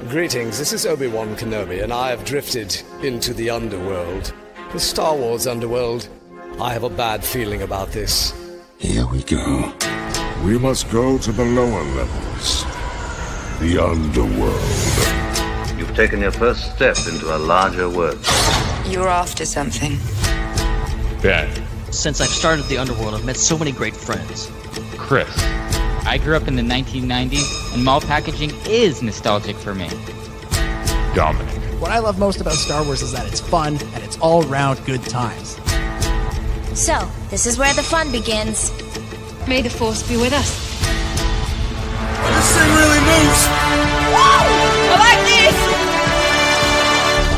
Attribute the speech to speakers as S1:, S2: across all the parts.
S1: Greetings, this is Obi-Wan Kenobi, and I have drifted into the underworld. The Star Wars Underworld. I have a bad feeling about this.
S2: Here we go. We must go to the lower levels. The underworld.
S3: You've taken your first step into a larger world.
S4: You're after something.
S5: Ben.
S6: Since I've started the underworld, I've met so many great friends.
S5: Chris.
S7: I grew up in the 1990s, and mall packaging is nostalgic for me.
S5: Dominic.
S8: What I love most about Star Wars is that it's fun and it's all-round good times.
S9: So, this is where the fun begins.
S10: May the Force be with us.
S2: This thing really moves!
S10: Woo! I like this!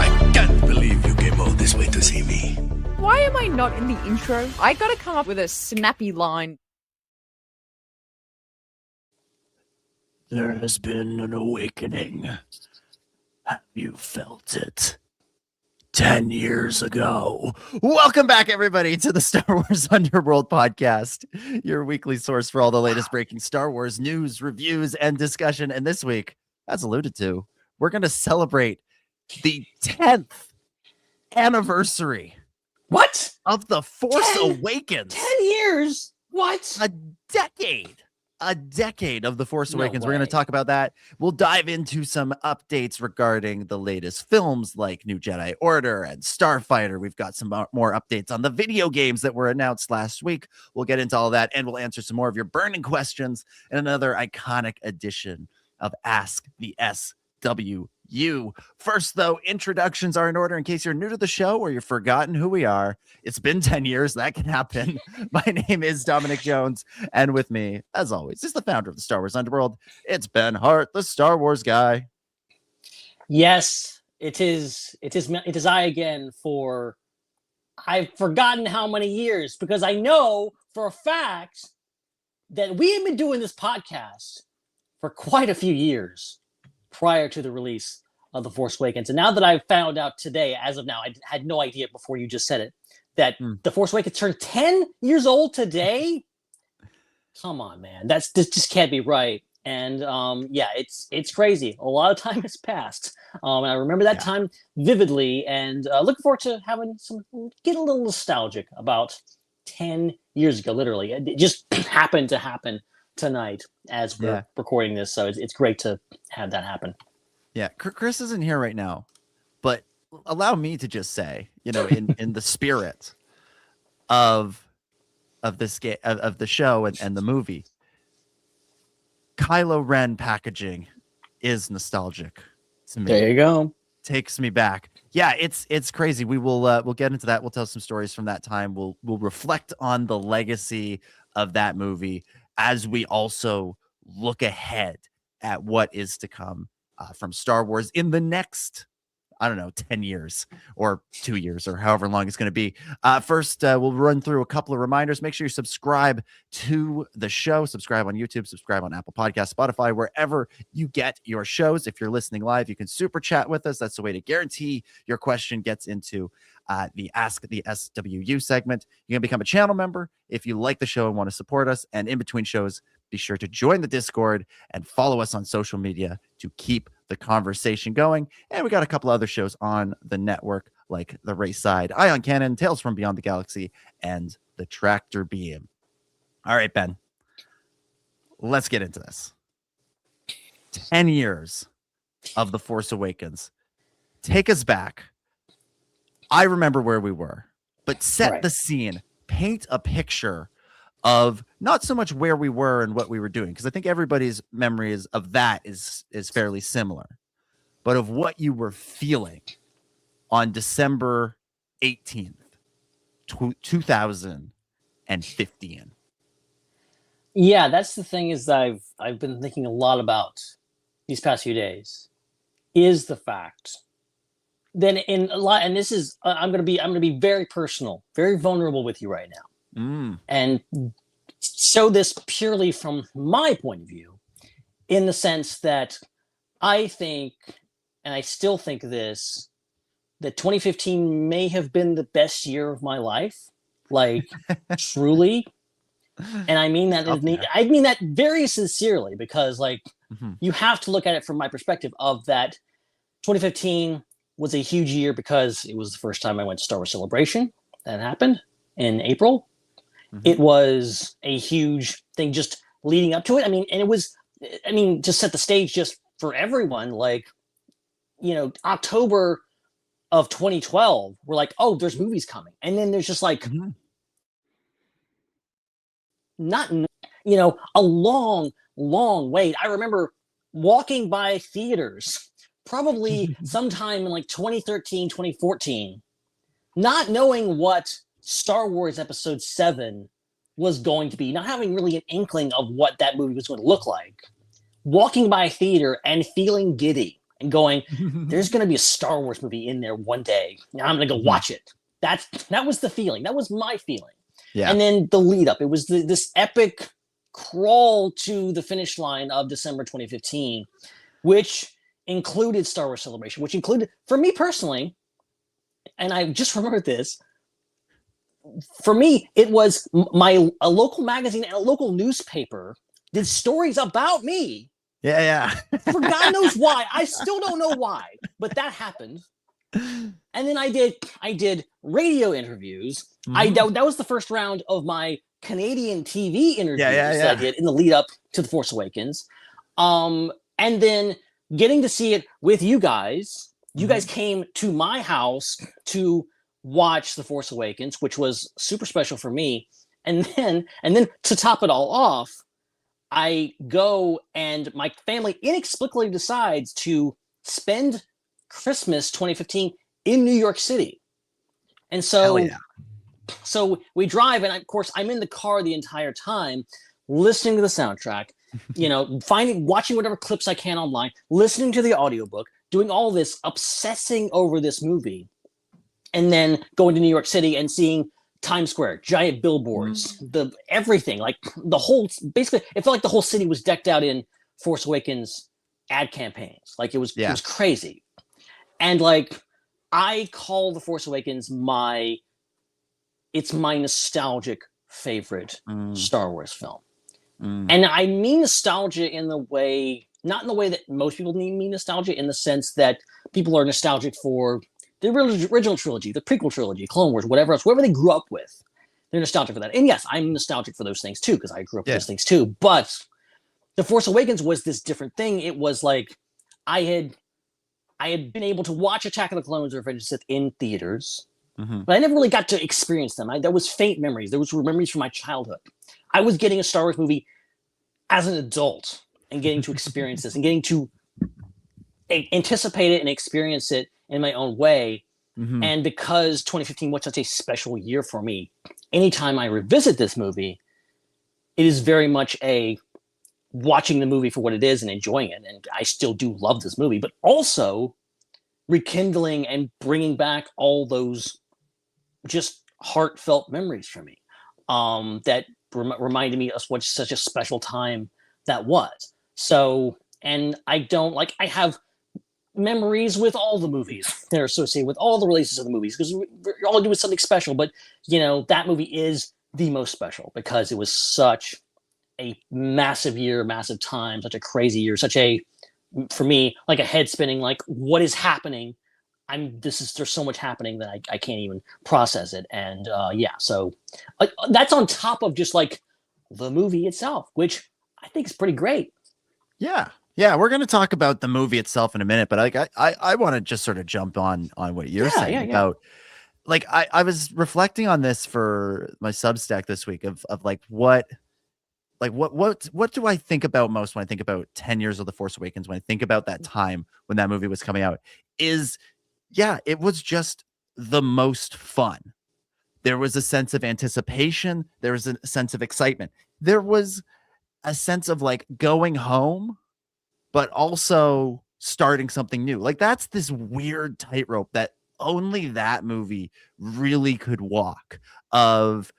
S11: I can't believe you came all this way to see me.
S12: Why am I not in the intro? I gotta come up with a snappy line.
S8: There has been an awakening. Have you felt it? 10 years ago. Welcome back, everybody, to the Star Wars Underworld Podcast, your weekly source for all the latest breaking Star Wars news, reviews, and discussion. And this week, as alluded to, we're going to celebrate the 10th anniversary.
S6: What?
S8: Of the Force Awakens.
S6: 10 years? What?
S8: A decade of the Force Awakens.
S6: No
S8: We're
S6: way.
S8: going to talk about that. We'll dive into some updates regarding the latest films like New Jedi Order and Starfighter. We've got some more updates on the video games that were announced last week. We'll get into all that, and we'll answer some more of your burning questions in another iconic edition of Ask the SWU. First, though, introductions are in order in case you're new to the show or you've forgotten who we are. It's been 10 years. That can happen. My name is Dominic Jones, and with me, as always, is the founder of the Star Wars Underworld. It's Ben Hart, the Star Wars guy.
S6: Yes, it is I again for I've forgotten how many years, because I know for a fact that we have been doing this podcast for quite a few years prior to the release of The Force Awakens. And now that I've found out today, as of now, I had no idea before you just said it, that The Force Awakens turned 10 years old today. Come on, man. This just can't be right. And yeah, it's crazy. A lot of time has passed. And I remember that time vividly, and looking forward to get a little nostalgic about 10 years ago, literally. It just happened to happen tonight as we're recording this, so it's great to have that happen.
S8: Yeah, Chris isn't here right now, but allow me to just say, in the spirit of this game, of the show and the movie, Kylo Ren packaging is nostalgic to me.
S6: There you go.
S8: Takes me back. Yeah, it's crazy. We'll get into that. We'll tell some stories from that time. We'll reflect on the legacy of that movie as we also look ahead at what is to come from Star Wars in the next, 10 years or 2 years or however long it's going to be. First, we'll run through a couple of reminders. Make sure you subscribe to the show. Subscribe on YouTube, subscribe on Apple Podcasts, Spotify, wherever you get your shows. If you're listening live, you can super chat with us. That's the way to guarantee your question gets into the Ask the SWU segment. You can become a channel member if you like the show and want to support us. And in between shows, be sure to join the Discord and follow us on social media to keep the conversation going. And we got a couple other shows on the network like the Raeside, Ion Cannon, Tales from Beyond the Galaxy, and the Tractor Beam. All right, Ben, let's get into this. 10 years of The Force Awakens. Take us back. I remember where we were, but set the scene, paint a picture of not so much where we were and what we were doing, because I think everybody's memories of that is fairly similar, but of what you were feeling on December 18th, 2015.
S6: Yeah, that's the thing is that I've been thinking a lot about these past few days, is the fact that in a lot, and this is I'm gonna be very personal, very vulnerable with you right now. And show this purely from my point of view, in the sense that I think, and I still think this, that 2015 may have been the best year of my life. Like, truly. And I mean that I mean that very sincerely, because like you have to look at it from my perspective of that 2015 was a huge year because it was the first time I went to Star Wars Celebration. That happened in April. It was a huge thing just leading up to it. I mean, and it was, I mean, to set the stage just for everyone, like, you know, October of 2012, we're like, oh, there's movies coming. And then there's just like, not, you know, a long wait. I remember walking by theaters probably sometime in like 2013, 2014, not knowing what Star Wars Episode 7 was going to be, not having really an inkling of what that movie was going to look like, walking by a theater and feeling giddy and going, there's going to be a Star Wars movie in there one day. Now I'm going to go watch it. That was the feeling. That was my feeling. Yeah. And then the lead up, it was this epic crawl to the finish line of December 2015, which included Star Wars Celebration, which included, for me personally, and I just remembered this, for me, it was a local magazine and a local newspaper did stories about me.
S8: Yeah.
S6: For God knows why. I still don't know why, but that happened. And then I did radio interviews. That was the first round of my Canadian TV interviews that I did in the lead up to The Force Awakens. And then getting to see it with you guys. You guys came to my house to watch The Force Awakens, which was super special for me. And then to top it all off, I go and my family inexplicably decides to spend Christmas 2015 in New York City. And so we drive, and of course I'm in the car the entire time listening to the soundtrack, you know, watching whatever clips I can online, listening to the audiobook, doing all this, obsessing over this movie, and then going to New York City and seeing Times Square, giant billboards, everything, like the whole, basically, it felt like the whole city was decked out in Force Awakens ad campaigns. Like it was crazy. And like, I call The Force Awakens it's my nostalgic favorite Star Wars film. And I mean nostalgia in the way, not in the way that most people mean nostalgia, in the sense that people are nostalgic for the original trilogy, the prequel trilogy, Clone Wars, whatever else, whatever they grew up with. They're nostalgic for that. And yes, I'm nostalgic for those things too, because I grew up with those things too. But The Force Awakens was this different thing. It was like I had been able to watch Attack of the Clones or Revenge of the Sith in theaters, but I never really got to experience them. There was faint memories. There was memories from my childhood. I was getting a Star Wars movie as an adult and getting to experience this and getting to anticipate it and experience it in my own way. And because 2015 was such a special year for me, anytime I revisit this movie, it is very much a watching the movie for what it is and enjoying it. And I still do love this movie, but also rekindling and bringing back all those just heartfelt memories for me that reminded me of what such a special time that was. So, and I have memories with all the movies that are associated with all the releases of the movies, because we're all doing something special. But, you know, that movie is the most special because it was such a massive year, massive time, such a crazy year, for me, like a head spinning, like what is happening? There's so much happening that I can't even process it. And so that's on top of just like the movie itself, which I think is pretty great.
S8: Yeah. We're going to talk about the movie itself in a minute, but I want to just sort of jump on what you're saying about, like, I was reflecting on this for my Substack this week of like, what do I think about most when I think about 10 years of The Force Awakens, when I think about that time when that movie was coming out, it was just the most fun. There was a sense of anticipation. There was a sense of excitement. There was a sense of like going home, but also starting something new. Like that's this weird tightrope that only that movie really could walk of,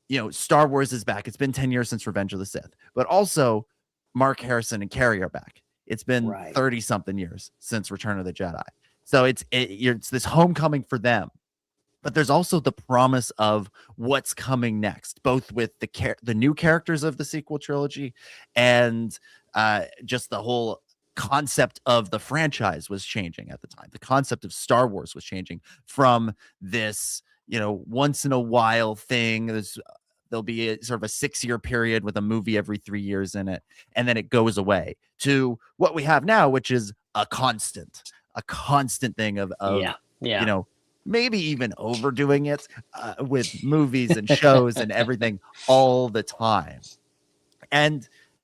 S8: you know, Star Wars is back. It's been 10 years since Revenge of the Sith, but also Mark Harrison and Carrie are back. It's been 30 something years since Return of the Jedi. So it's this homecoming for them, but there's also the promise of what's coming next, both with the new characters of the sequel trilogy and just the whole concept of the franchise was changing at the time. The concept of Star Wars was changing from this, once in a while thing. There'll be a sort of a 6-year period with a movie every 3 years in it, and then it goes away, to what we have now, which is a constant thing of maybe even overdoing it with movies and shows and everything all the time.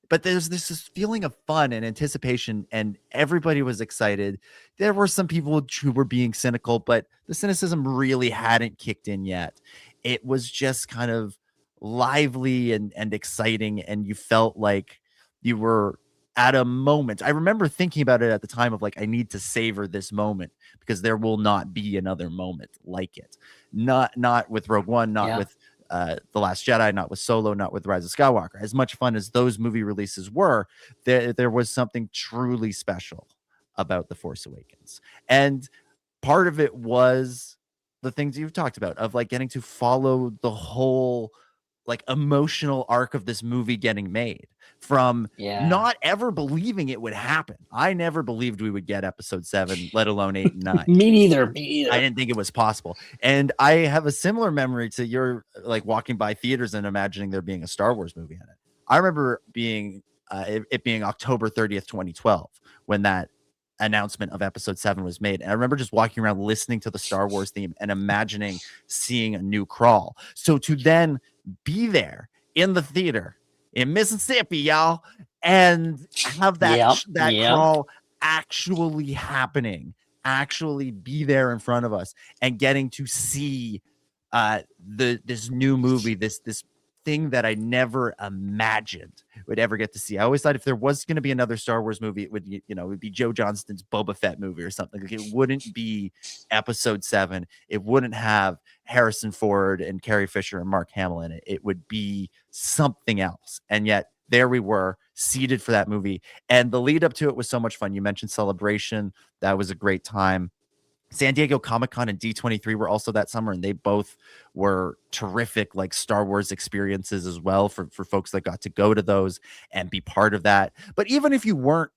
S8: But there's this feeling of fun and anticipation, and everybody was excited. There were some people who were being cynical, but the cynicism really hadn't kicked in yet. It was just kind of lively and exciting, and you felt like you were at a moment. I remember thinking about it at the time of like, I need to savor this moment because there will not be another moment like it. Not with Rogue One, not with The Last Jedi, not with Solo, not with Rise of Skywalker. As much fun as those movie releases were, there was something truly special about The Force Awakens. And part of it was the things you've talked about, of like getting to follow the whole like emotional arc of this movie getting made, from not ever believing it would happen. I never believed we would get episode 7, let alone 8 and 9.
S6: Me neither.
S8: I didn't think it was possible. And I have a similar memory to your, like, walking by theaters and imagining there being a Star Wars movie in it. I remember it being October 30th, 2012, when that announcement of episode 7 was made. And I remember just walking around listening to the Star Wars theme and imagining seeing a new crawl. So to then be there in the theater in Mississippi, y'all, and have that crawl actually happening, actually be there in front of us, and getting to see this new movie, this thing that I never imagined would ever get to see. I always thought if there was going to be another Star Wars movie, it would be Joe Johnston's Boba Fett movie or something. Like, it wouldn't be episode 7. It wouldn't have Harrison Ford and Carrie Fisher and Mark Hamill in it. It would be something else. And yet there we were, seated for that movie. And the lead up to it was so much fun. You mentioned Celebration. That was a great time. San Diego Comic-Con and D23 were also that summer, and they both were terrific, like, Star Wars experiences as well for folks that got to go to those and be part of that. But even if you weren't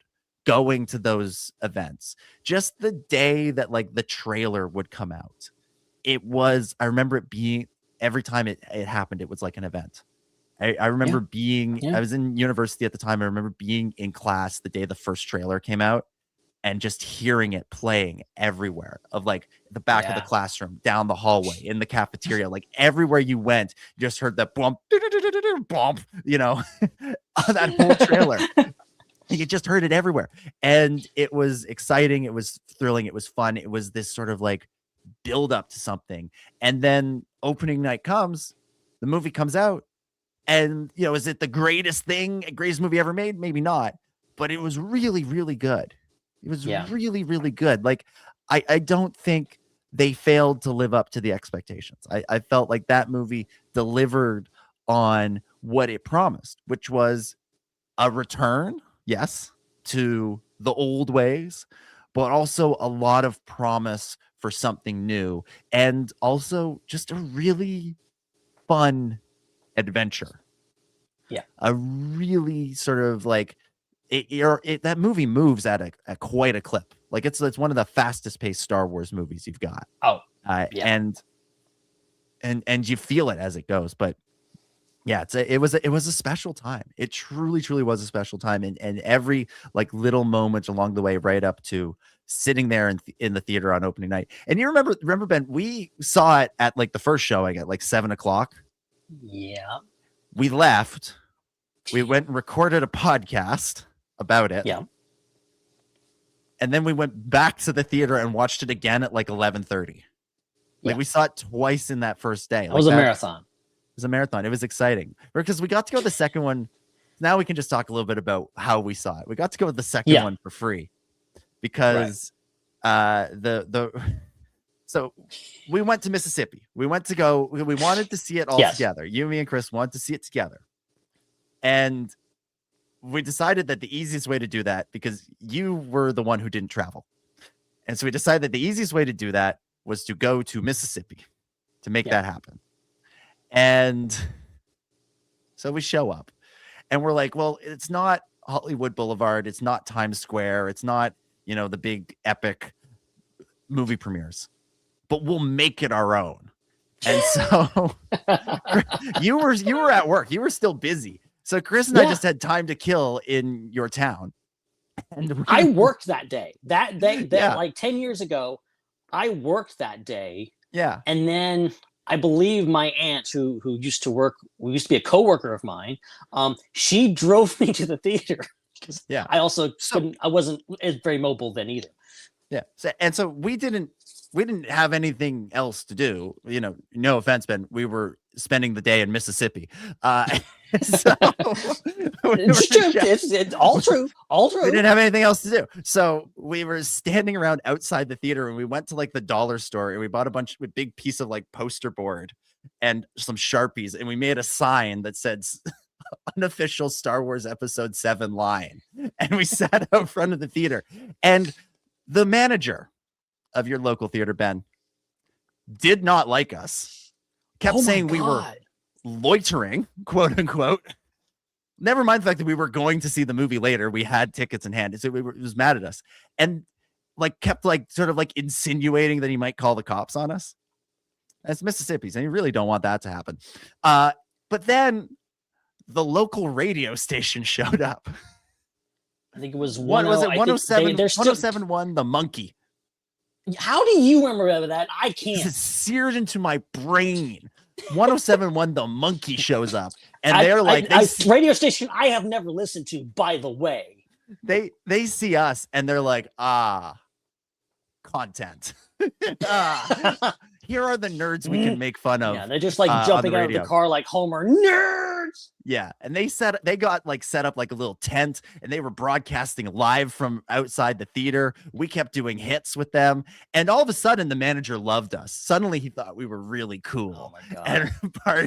S8: going to those events, just the day that, like, the trailer would come out, I remember it being, every time it happened, it was like an event. I remember I was in university at the time. I remember being in class the day the first trailer came out, and just hearing it playing everywhere, of like the back of the classroom, down the hallway, in the cafeteria, like everywhere you went, you just heard that bump, bump, that whole trailer. You just heard it everywhere. And it was exciting. It was thrilling. It was fun. It was this sort of like build up to something. And then opening night comes, the movie comes out, and, is it the greatest movie ever made? Maybe not, but it was really, really good. It was really, really good. Like, I don't think they failed to live up to the expectations. I felt like that movie delivered on what it promised, which was a return, yes, to the old ways, but also a lot of promise for something new, and also just a really fun adventure. A really sort of like, that movie moves at quite a clip. Like, it's one of the fastest paced Star Wars movies you've got. And you feel it as it goes. But yeah, it was a special time. It truly was a special time. And every like little moment along the way, right up to sitting there in the theater on opening night. And you remember, Ben, we saw it at like the first showing at like 7:00.
S6: Yeah.
S8: We left. We went and recorded a podcast about it.
S6: Yeah.
S8: And then we went back to the theater and watched it again at like 11:30. Like, we saw it twice in that first day.
S6: It was a marathon.
S8: It was a marathon. It was exciting because we got to go to the second one. Now we can just talk a little bit about how we saw it. We got to go with the second one for free because so we went to Mississippi. We wanted to see it all together. You, me, and Chris wanted to see it together. And we decided that the easiest way to do that, because you were the one who didn't travel, and so we decided that the easiest way to do that was to go to Mississippi. to make that happen. And so we show up and we're like, well, it's not Hollywood Boulevard. It's not Times Square. It's not, the big epic movie premieres, but we'll make it our own. And so you were at work. You were still busy. So Chris and I just had time to kill in your town. And
S6: I worked that day. That like 10 years ago, I worked that day.
S8: Yeah.
S6: And then I believe my aunt who used to be a coworker of mine, she drove me to the theater.
S8: Yeah.
S6: I also I wasn't very mobile then either.
S8: Yeah. So we didn't have anything else to do. No offense, Ben. We were spending the day in Mississippi. So
S6: it's all true. All true.
S8: We didn't have anything else to do. So we were standing around outside the theater and we went to like the dollar store and we bought a big piece of like poster board and some Sharpies. And we made a sign that said unofficial Star Wars Episode 7 line. And we sat out front of the theater. And the manager of your local theater, Ben, did not like us. Kept saying we were loitering, quote unquote. Never mind the fact that we were going to see the movie later. We had tickets in hand. So he was mad at us and like kept like sort of like insinuating that he might call the cops on us. That's Mississippi's, and you really don't want that to happen. But then the local radio station showed up.
S6: I think it was
S8: 107, 107.1 The Monkey.
S6: How do you remember that? I can't.
S8: It's seared into my brain. 107.1 The Monkey shows up, and they're like,
S6: radio station I have never listened to, by the way.
S8: They see us, and they're like, content. Here are the nerds we can make fun of.
S6: Yeah, they're just like jumping out of the car like Homer. Nerds!
S8: Yeah, and they got like set up like a little tent, and they were broadcasting live from outside the theater. We kept doing hits with them, and all of a sudden, the manager loved us. Suddenly, he thought we were really cool.
S6: Oh my god!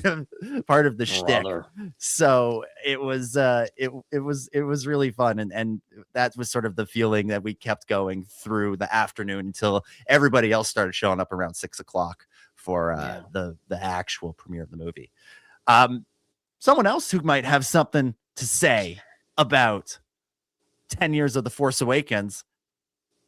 S8: And part of the shtick. So it was really fun, and that was sort of the feeling that we kept going through the afternoon until everybody else started showing up around 6 o'clock for the actual premiere of the movie. Someone else who might have something to say about 10 years of The Force Awakens,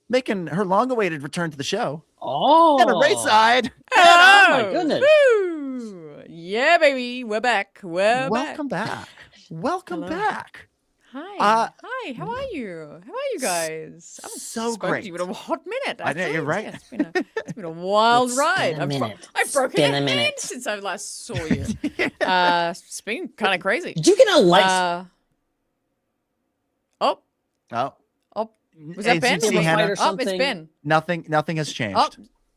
S8: making her long-awaited return to the show.
S6: Oh,
S8: and a Raeside.
S12: Oh
S6: my goodness.
S12: Woo. Yeah, baby. We're back.
S8: Welcome back. Welcome back.
S12: Hi. Hi. How are you? How are you guys? I'm
S8: so great.
S12: To you in a hot minute.
S8: I know, you're right.
S12: Yeah, it's been a wild ride. I've broken a
S6: minute
S12: hand since I last saw you. It's been kind of crazy.
S6: Did you get a license?
S12: Oh. Was that Ben? It's Ben.
S8: Nothing has changed.
S12: Oh,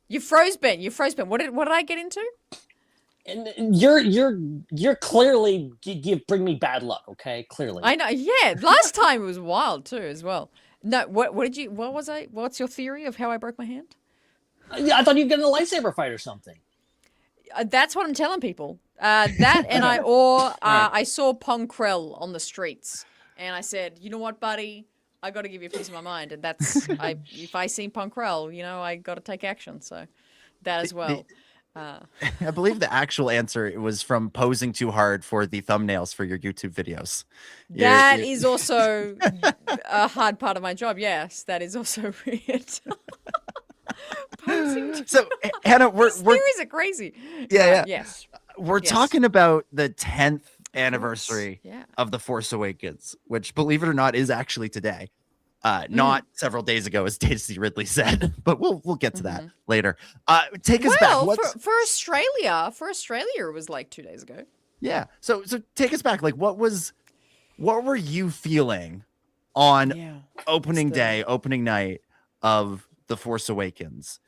S12: you froze Ben. What did I get into?
S6: And you're clearly you bring me bad luck, okay? Clearly.
S12: I know. Yeah, last time it was wild too, as well. No, what's your theory of how I broke my hand?
S6: I thought you'd get in a lightsaber fight or something.
S12: That's what I'm telling people. That and I saw Pong Krell on the streets, and I said, you know what, buddy, I got to give you a piece of my mind, and that's if I see Pong Krell, I got to take action. So that as well.
S8: I believe the actual answer was from posing too hard for the thumbnails for your YouTube videos.
S12: That is also a hard part of my job. Yes, that is also weird.
S8: So, Hannah,
S12: theories are crazy.
S8: Yeah.
S12: Yes.
S8: We're talking about the 10th anniversary of The Force Awakens, which, believe it or not, is actually today. Not several days ago, as Daisy Ridley said, but we'll get to that later. Take us back.
S12: For Australia, it was like 2 days ago.
S8: Yeah. So take us back. Like, what were you feeling on opening night of The Force Awakens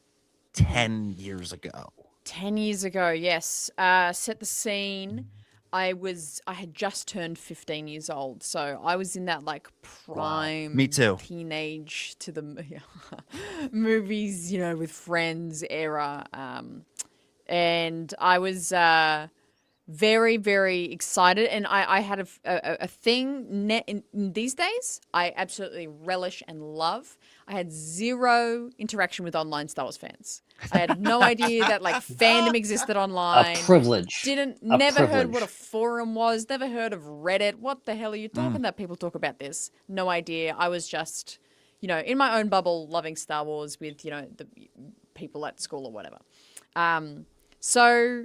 S8: 10 years ago?
S12: 10 years ago, yes. Set the scene. I had just turned 15 years old, so I was in that like prime
S8: Me too.
S12: Teenage to the movies, with friends era. And I was very, very excited. And I had a thing in these days I absolutely relish and love. I had zero interaction with online Star Wars fans. I had no idea that like fandom existed online.
S6: A privilege.
S12: Never heard what a forum was. Never heard of Reddit. What the hell are you talking about? People talk about this. No idea. I was just, in my own bubble, loving Star Wars with, the people at school or whatever. So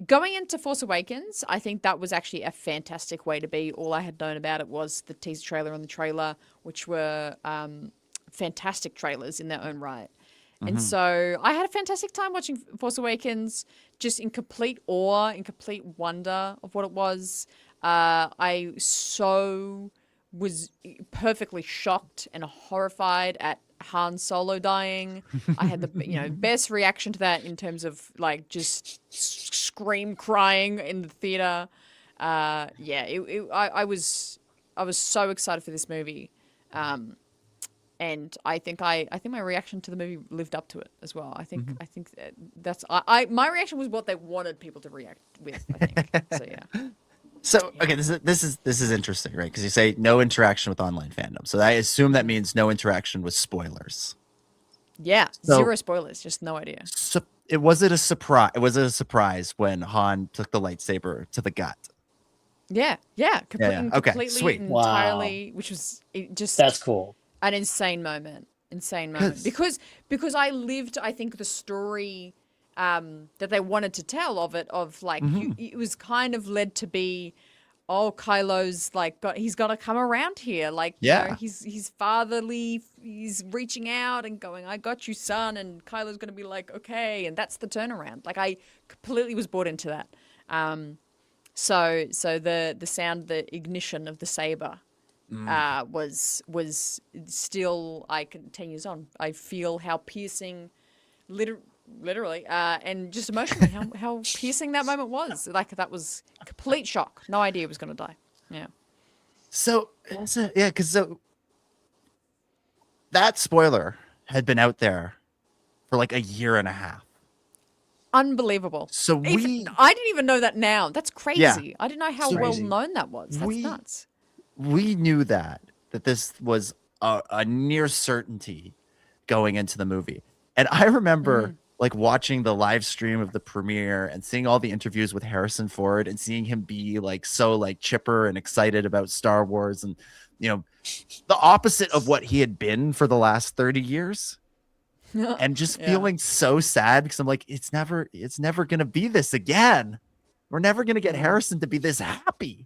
S12: going into Force Awakens, I think that was actually a fantastic way to be. All I had known about it was the teaser trailer and the trailer, which were fantastic trailers in their own right. And so I had a fantastic time watching Force Awakens, just in complete awe, in complete wonder of what it was. I was perfectly shocked and horrified at Han Solo dying. I had the best reaction to that in terms of like just scream crying in the theater. I was so excited for this movie. And I think my reaction to the movie lived up to it as well. I think that's my reaction was what they wanted people to react with. I think so. Yeah.
S8: So okay, this is interesting, right? Because you say no interaction with online fandom, so I assume that means no interaction with spoilers.
S12: Yeah, zero spoilers, just no idea.
S8: So was it a surprise? Was it a surprise when Han took the lightsaber to the gut?
S12: Yeah, completely,
S8: Okay, sweet.
S12: Entirely, which was just
S6: that's cool.
S12: An insane moment because I lived, I think, the story that they wanted to tell of it, of like it was kind of led to be, Kylo's like he's got to come around here, like he's fatherly, he's reaching out and going, I got you, son, and Kylo's gonna be like, okay, and that's the turnaround. Like I completely was bought into that. So the sound, the ignition of the saber was still, 10 years on, I feel how piercing, literally, and just emotionally, how piercing that moment was. Like that was complete shock. No idea he was going to die. Yeah.
S8: So that spoiler had been out there for like a year and a half.
S12: Unbelievable.
S8: So
S12: I didn't even know that now. That's crazy. Yeah. I didn't know how well known that was. That's nuts.
S8: We knew that this was a near certainty going into the movie. And I remember like watching the live stream of the premiere and seeing all the interviews with Harrison Ford and seeing him be like so like chipper and excited about Star Wars, and the opposite of what he had been for the last 30 years. And just feeling so sad because I'm like, it's never going to be this again. We're never going to get Harrison to be this happy.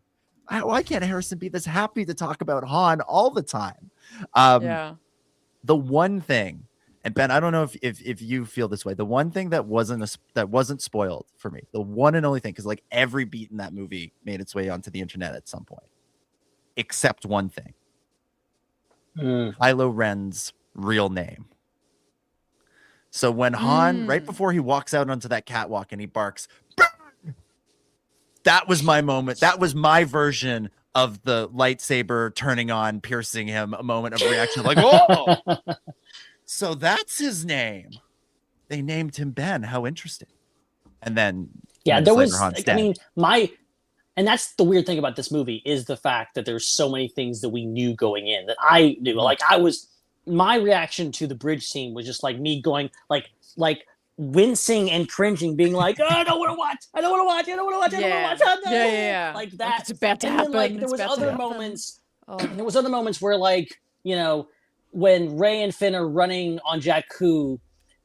S8: Why can't Harrison be this happy to talk about Han all the time? The one thing, and Ben, I don't know if you feel this way. The one thing that wasn't spoiled for me, the one and only thing, because like every beat in that movie made its way onto the internet at some point, except one thing: Kylo Ren's real name. So when Han, right before he walks out onto that catwalk and he barks, "Burn!" That was my moment. That was my version of the lightsaber turning on, piercing him, a moment of reaction. Like, oh, so that's his name. They named him Ben. How interesting. And then,
S6: there was, and that's the weird thing about this movie is the fact that there's so many things that we knew going in that I knew. Like my reaction to the bridge scene was just like me going like wincing and cringing, being like, oh, I don't want to watch. I don't want to watch. I don't want to watch. I don't want to watch.
S12: Yeah.
S6: Like that.
S12: It's about to happen.
S6: Then, there was other moments. There was other moments where when Rey and Finn are running on Jakku,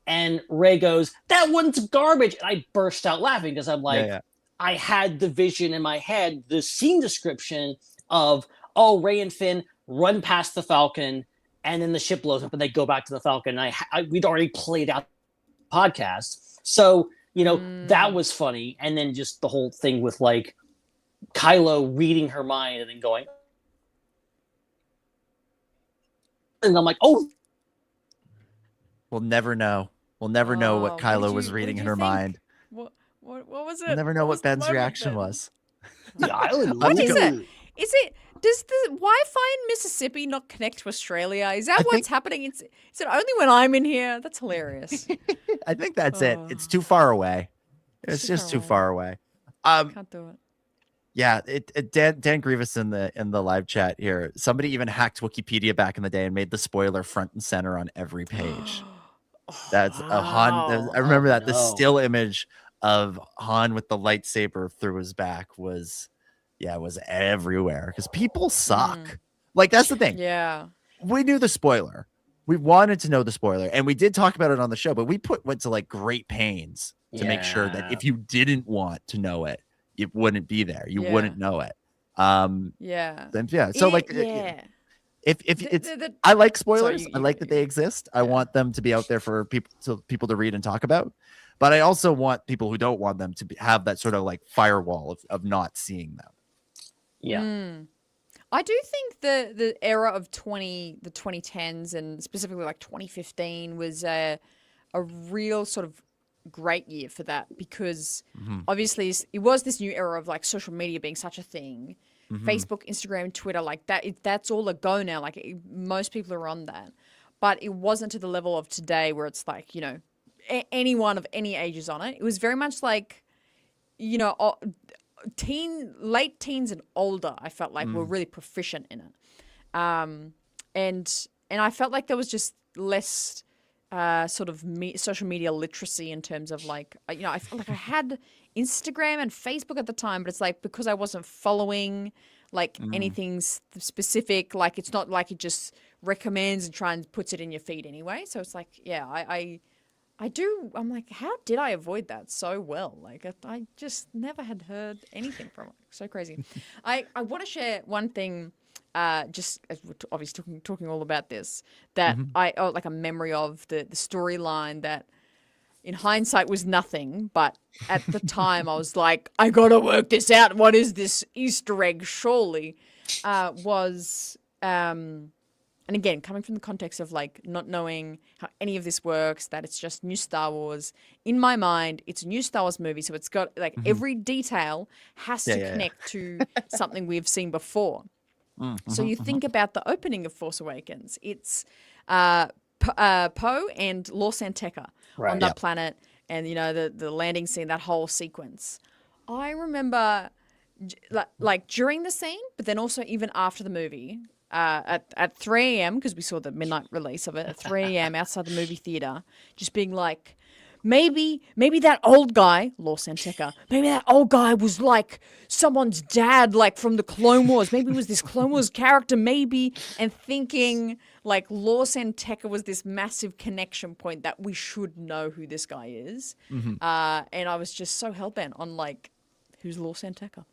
S6: and Rey goes, "That one's garbage," and I burst out laughing because I'm like, I had the vision in my head, the scene description of Rey and Finn run past the Falcon. And then the ship blows up and they go back to the Falcon. And we'd already played out the podcast. So, that was funny. And then just the whole thing with like Kylo reading her mind and then going. And I'm like, oh.
S8: We'll never know. We'll never know what Kylo was reading in her mind.
S12: What was it?
S8: We'll never know what Ben's reaction was.
S6: The island.
S12: What is it? Is it? Does the Wi-Fi in Mississippi not connect to Australia? Is that what's happening? Is it only when I'm in here? That's hilarious.
S8: I think that's it. It's too far away. It's just too far away.
S12: Can't do it.
S8: Yeah, Dan Grievous in the live chat here. Somebody even hacked Wikipedia back in the day and made the spoiler front and center on every page. That's a Han. I remember that the still image of Han with the lightsaber through his back was everywhere because people suck. Like that's the thing.
S12: Yeah,
S8: we knew the spoiler. We wanted to know the spoiler, and we did talk about it on the show. But we went to like great pains to make sure that if you didn't want to know it, it wouldn't be there. You wouldn't know it. So if it's, I like spoilers. I like that they exist. I want them to be out there for people to read and talk about. But I also want people who don't want them to have that sort of like firewall of not seeing them.
S6: Yeah.
S12: I do think the era of the 2010s and specifically like 2015 was a real sort of great year for that because obviously it was this new era of like social media being such a thing. Facebook, Instagram, Twitter, like that's all a go now. Like most people are on that, but it wasn't to the level of today where it's like, you know, anyone of any age is on it. It was very much like, you know, late teens and older, I felt like were really proficient in it. And I felt like there was just less sort of social media literacy in terms of like, you know, I felt like I had Instagram and Facebook at the time, but it's like because I wasn't following like anything specific, like it's not like it just recommends and try and puts it in your feed anyway. So it's like, yeah, I'm like, how did I avoid that so well? Like I just never had heard anything from it. So crazy. I want to share one thing, just as we're obviously talking all about this, that like a memory of the storyline that in hindsight was nothing, but at the time I was like, I gotta work this out. What is this Easter egg? Surely, and again, coming from the context of like not knowing how any of this works, that it's just new Star Wars. In my mind, it's a new Star Wars movie, so it's got like every detail has to connect to something we've seen before. So you think about the opening of Force Awakens. It's Poe and Lor San Tekka on that planet, and you know the landing scene, that whole sequence. I remember like during the scene, but then also even after the movie. At 3 a.m. because we saw the midnight release of it at 3 a.m. outside the movie theater, just being like, maybe that old guy, Lor San Tekka, maybe that old guy was like someone's dad, like from the Clone Wars. Maybe it was this Clone Wars character, maybe, and thinking like Lor San Tekka was this massive connection point that we should know who this guy is. And I was just so hellbent on like, who's Lor San Tekka?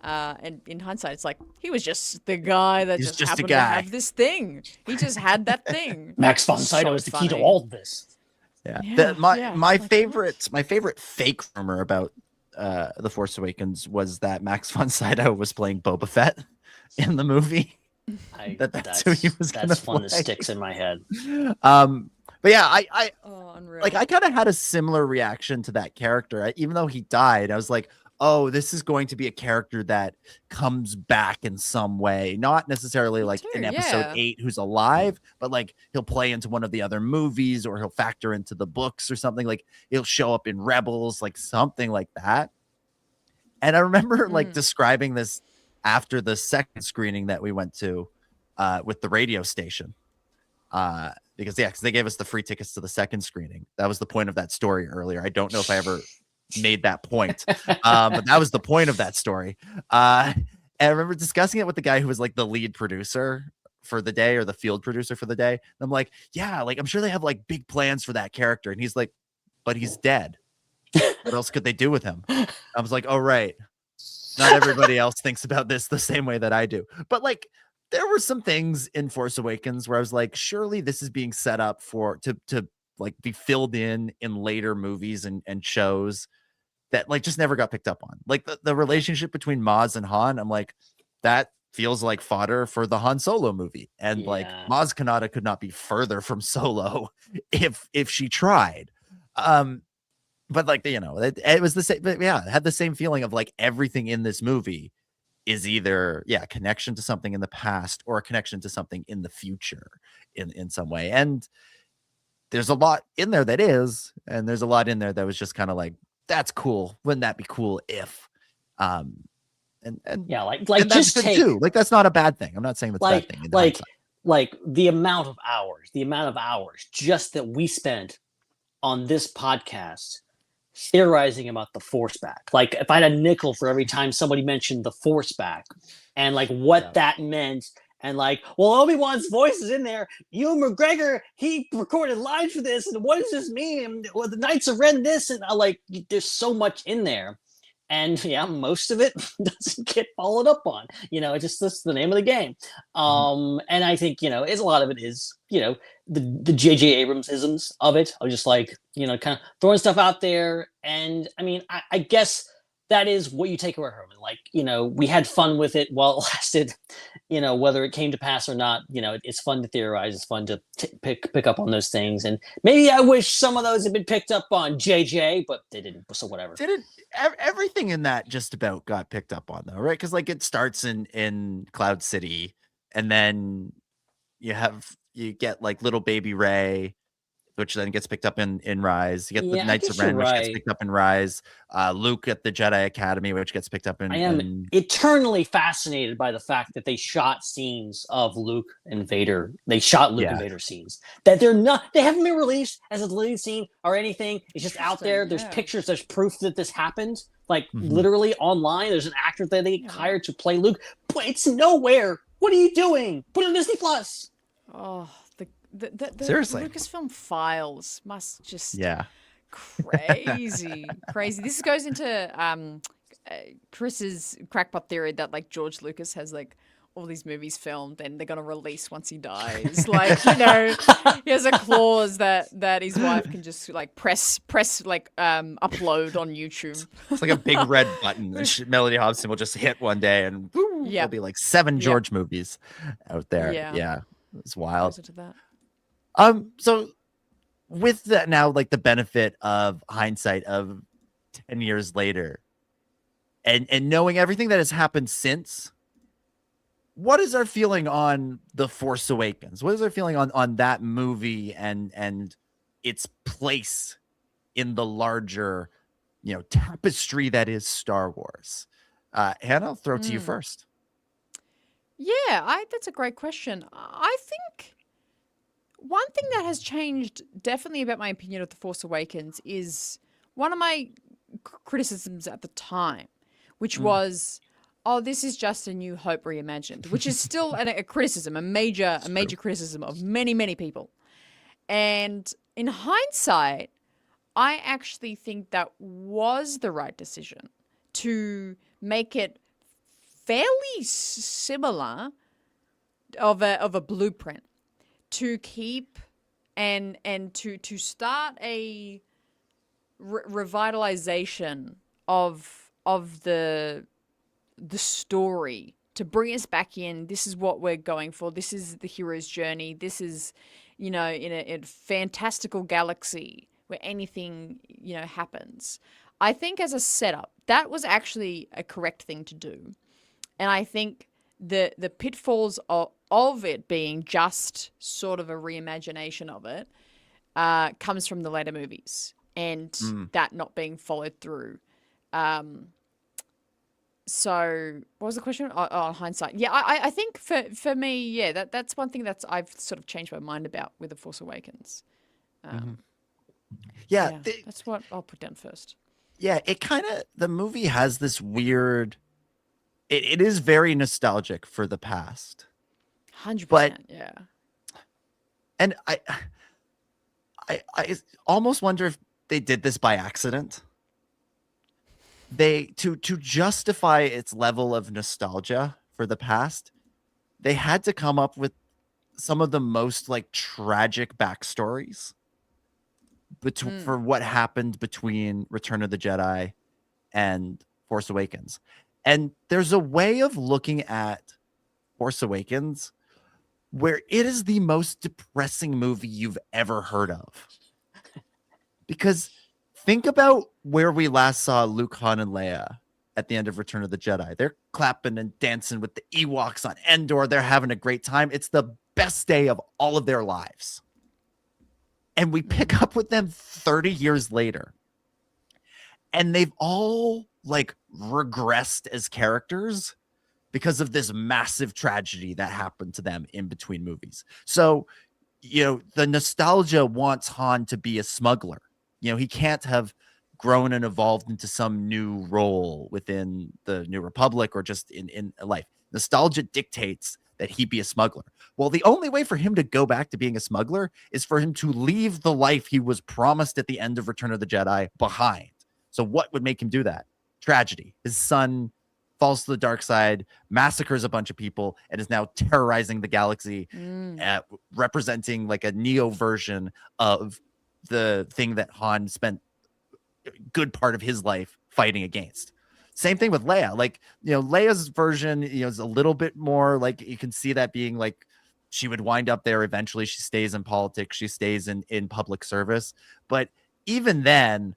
S12: And in hindsight, it's like he was just the guy that just happened to have this thing. He just had that thing.
S6: Max von Sydow is the key to all of this.
S8: My favorite fake rumor about The Force Awakens was that Max von Sydow was playing Boba Fett in the movie. That's who he was.
S6: That's one that sticks in my head.
S8: But yeah, I kind of had a similar reaction to that character. Even though he died, I was like, oh, this is going to be a character that comes back in some way. Not necessarily like in episode 8 who's alive, but like he'll play into one of the other movies or he'll factor into the books or something. Like he'll show up in Rebels, like something like that. And I remember like describing this after the second screening that we went to with the radio station. Because they gave us the free tickets to the second screening. That was the point of that story earlier. I don't know if I ever made that point, but that was the point of that story. And I remember discussing it with the guy who was like the lead producer for the day or the field producer for the day. And I'm like, yeah, like I'm sure they have like big plans for that character. And he's like, but he's dead. What else could they do with him? I was like, oh, right. Not everybody else thinks about this the same way that I do. But like, there were some things in Force Awakens where I was like, surely this is being set up to like be filled in later movies and shows that like just never got picked up on. Like the relationship between Maz and Han, I'm like, that feels like fodder for the Han Solo movie. And like Maz Kanata could not be further from Solo if she tried. But like, you know, it was the same, but yeah, it had the same feeling of like everything in this movie is either a connection to something in the past or a connection to something in the future in some way. And there's a lot in there that is, and there's a lot in there that was just kind of like, that's cool. Wouldn't that be cool if? And
S6: yeah, like
S8: and that's
S6: just
S8: good
S6: take
S8: too. Like that's not a bad thing. I'm not saying that's a bad thing. In hindsight.
S6: like the amount of hours just that we spent on this podcast theorizing about the Force back. Like if I had a nickel for every time somebody mentioned the Force back and like what that meant. And like, well, Obi-Wan's voice is in there. Ewan McGregor, he recorded lines for this. And what does this mean? And well, the Knights of Ren this. And like, there's so much in there. And yeah, most of it doesn't get followed up on. You know, that's the name of the game. And I think, you know, a lot of it is, you know, the J.J. Abrams isms of it. I was just like, you know, kind of throwing stuff out there. And I mean, I guess that is what you take away from it. Like, you know, we had fun with it while it lasted, you know, whether it came to pass or not, you know, it's fun to theorize. It's fun to pick up on those things. And maybe I wish some of those had been picked up on JJ, but they didn't. So whatever.
S8: Everything in that just about got picked up on though, right? Because like it starts in Cloud City, and then you get like little baby Rey, which then gets picked up in Rise. You get the Knights of Ren, which gets picked up in Rise. Luke at the Jedi Academy, which gets picked up in.
S6: I am eternally fascinated by the fact that they shot scenes of Luke and Vader. They shot Luke and Vader scenes that they haven't been released as a deleted scene or anything. It's just out there. There's pictures. There's proof that this happened. Like literally online. There's an actor that they hired to play Luke, but it's nowhere. What are you doing? Put it on Disney Plus.
S12: Oh. The
S8: Seriously,
S12: Lucasfilm files must just crazy. This goes into Chris's crackpot theory that like George Lucas has like all these movies filmed and they're gonna release once he dies. Like, you know, he has a clause that his wife can just like press like upload on YouTube.
S8: It's like a big red button that Melody Hobson will just hit one day, and there'll be like 7 George movies out there. Yeah, it's wild.
S12: To that.
S8: So with that now, like the benefit of hindsight of 10 years later and knowing everything that has happened since, what is our feeling on The Force Awakens? What is our feeling on that movie and its place in the larger, you know, tapestry that is Star Wars? Hannah, I'll throw it to you first.
S12: Yeah, that's a great question. I think one thing that has changed definitely about my opinion of The Force Awakens is one of my criticisms at the time, which was, oh, this is just a New Hope reimagined, which is still a criticism, a major criticism of many, many people. And in hindsight, I actually think that was the right decision to make it fairly similar of a blueprint to keep and to start a revitalization of the story, to bring us back in. This is what we're going for. This is the hero's journey. This is, you know, in a fantastical galaxy where anything, you know, happens. I think as a setup, that was actually a correct thing to do. And I think the pitfalls of it being just sort of a reimagination of it comes from the later movies and that not being followed through. So what was the question? On hindsight. Yeah, I think for me, that's one thing I've sort of changed my mind about with The Force Awakens.
S8: That's
S12: what I'll put down first.
S8: Yeah, it kind of, the movie has this weird, it is very nostalgic for the past.
S12: 100%, yeah.
S8: And I almost wonder if they did this by accident. They to justify its level of nostalgia for the past, they had to come up with some of the most like tragic backstories for what happened between Return of the Jedi and Force Awakens. And there's a way of looking at Force Awakens where it is the most depressing movie you've ever heard of. Because think about where we last saw Luke, Han, and Leia at the end of Return of the Jedi. They're clapping and dancing with the Ewoks on Endor. They're having a great time. It's the best day of all of their lives. And we pick up with them 30 years later. And they've all like regressed as characters because of this massive tragedy that happened to them in between movies. So, the nostalgia wants Han to be a smuggler. He can't have grown and evolved into some new role within the New Republic or just in life. Nostalgia dictates that he be a smuggler. Well, the only way for him to go back to being a smuggler is for him to leave the life he was promised at the end of Return of the Jedi behind. So what would make him do that? Tragedy. His son falls to the dark side, massacres a bunch of people, and is now terrorizing the galaxy, representing like a Neo version of the thing that Han spent a good part of his life fighting against. Same thing with Leia. Like, Leia's version, is a little bit more like, you can see that being like, she would wind up there eventually. She stays in politics. She stays in public service. But even then,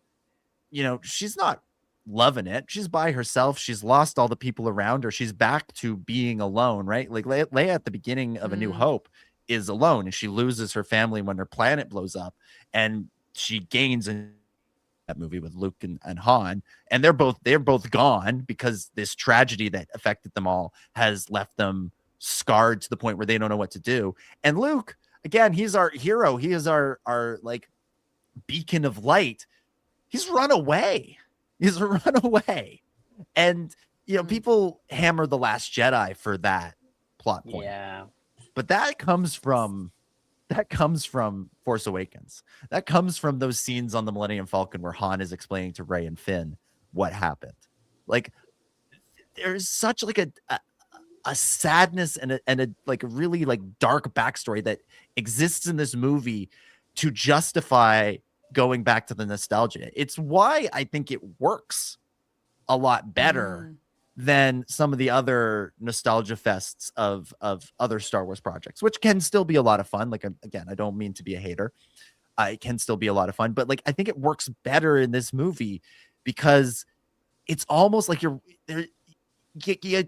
S8: she's not loving it. She's by herself. She's lost all the people around her. She's back to being alone, right? Like Leia at the beginning of A New Hope is alone, and she loses her family when her planet blows up, and she gains in that movie with Luke and Han, and they're both gone because this tragedy that affected them all has left them scarred to the point where they don't know what to do. And Luke, again, he's our hero. He is our like beacon of light. He's run away. And people hammer The Last Jedi for that plot point.
S6: Yeah.
S8: But that comes from Force Awakens. That comes from those scenes on the Millennium Falcon where Han is explaining to Rey and Finn what happened. Like, there's such like a sadness and a like a really like dark backstory that exists in this movie to justify going back to the nostalgia. It's why I think it works a lot better than some of the other nostalgia fests of other Star Wars projects, which can still be a lot of fun. Like, again, I don't mean to be a hater. It can still be a lot of fun, but like, I think it works better in this movie because it's almost like you're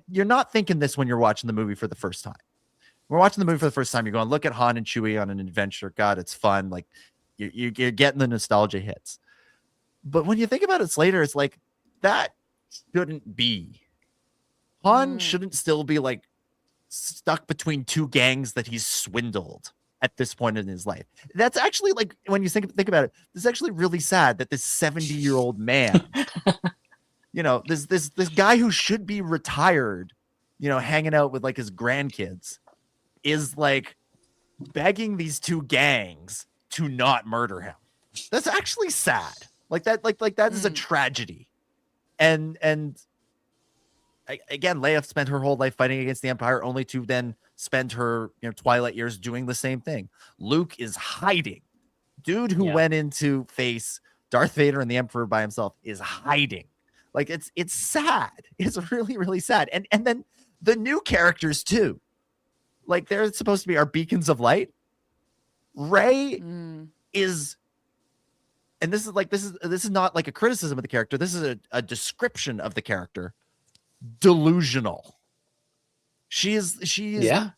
S8: not thinking this when you're watching the movie for the first time. We're watching the movie for the first time. You're going, look at Han and Chewie on an adventure. God, it's fun. Like, you're getting the nostalgia hits. But when you think about it later, it's like, that shouldn't be. Han shouldn't still be like stuck between two gangs that he's swindled at this point in his life. That's actually, like, when you think about it, it's actually really sad that this 70-year-old man, this guy who should be retired, hanging out with like his grandkids, is like begging these two gangs to not murder him. That's actually sad. Like that is a tragedy. And again, Leia spent her whole life fighting against the Empire, only to then spend her twilight years doing the same thing. Luke is hiding. Dude who went in to face Darth Vader and the Emperor by himself is hiding. Like, it's sad. It's really, really sad. And then the new characters too. Like, they're supposed to be our beacons of light. Rey is, and this is not like a criticism of the character. This is a description of the character. Delusional. She is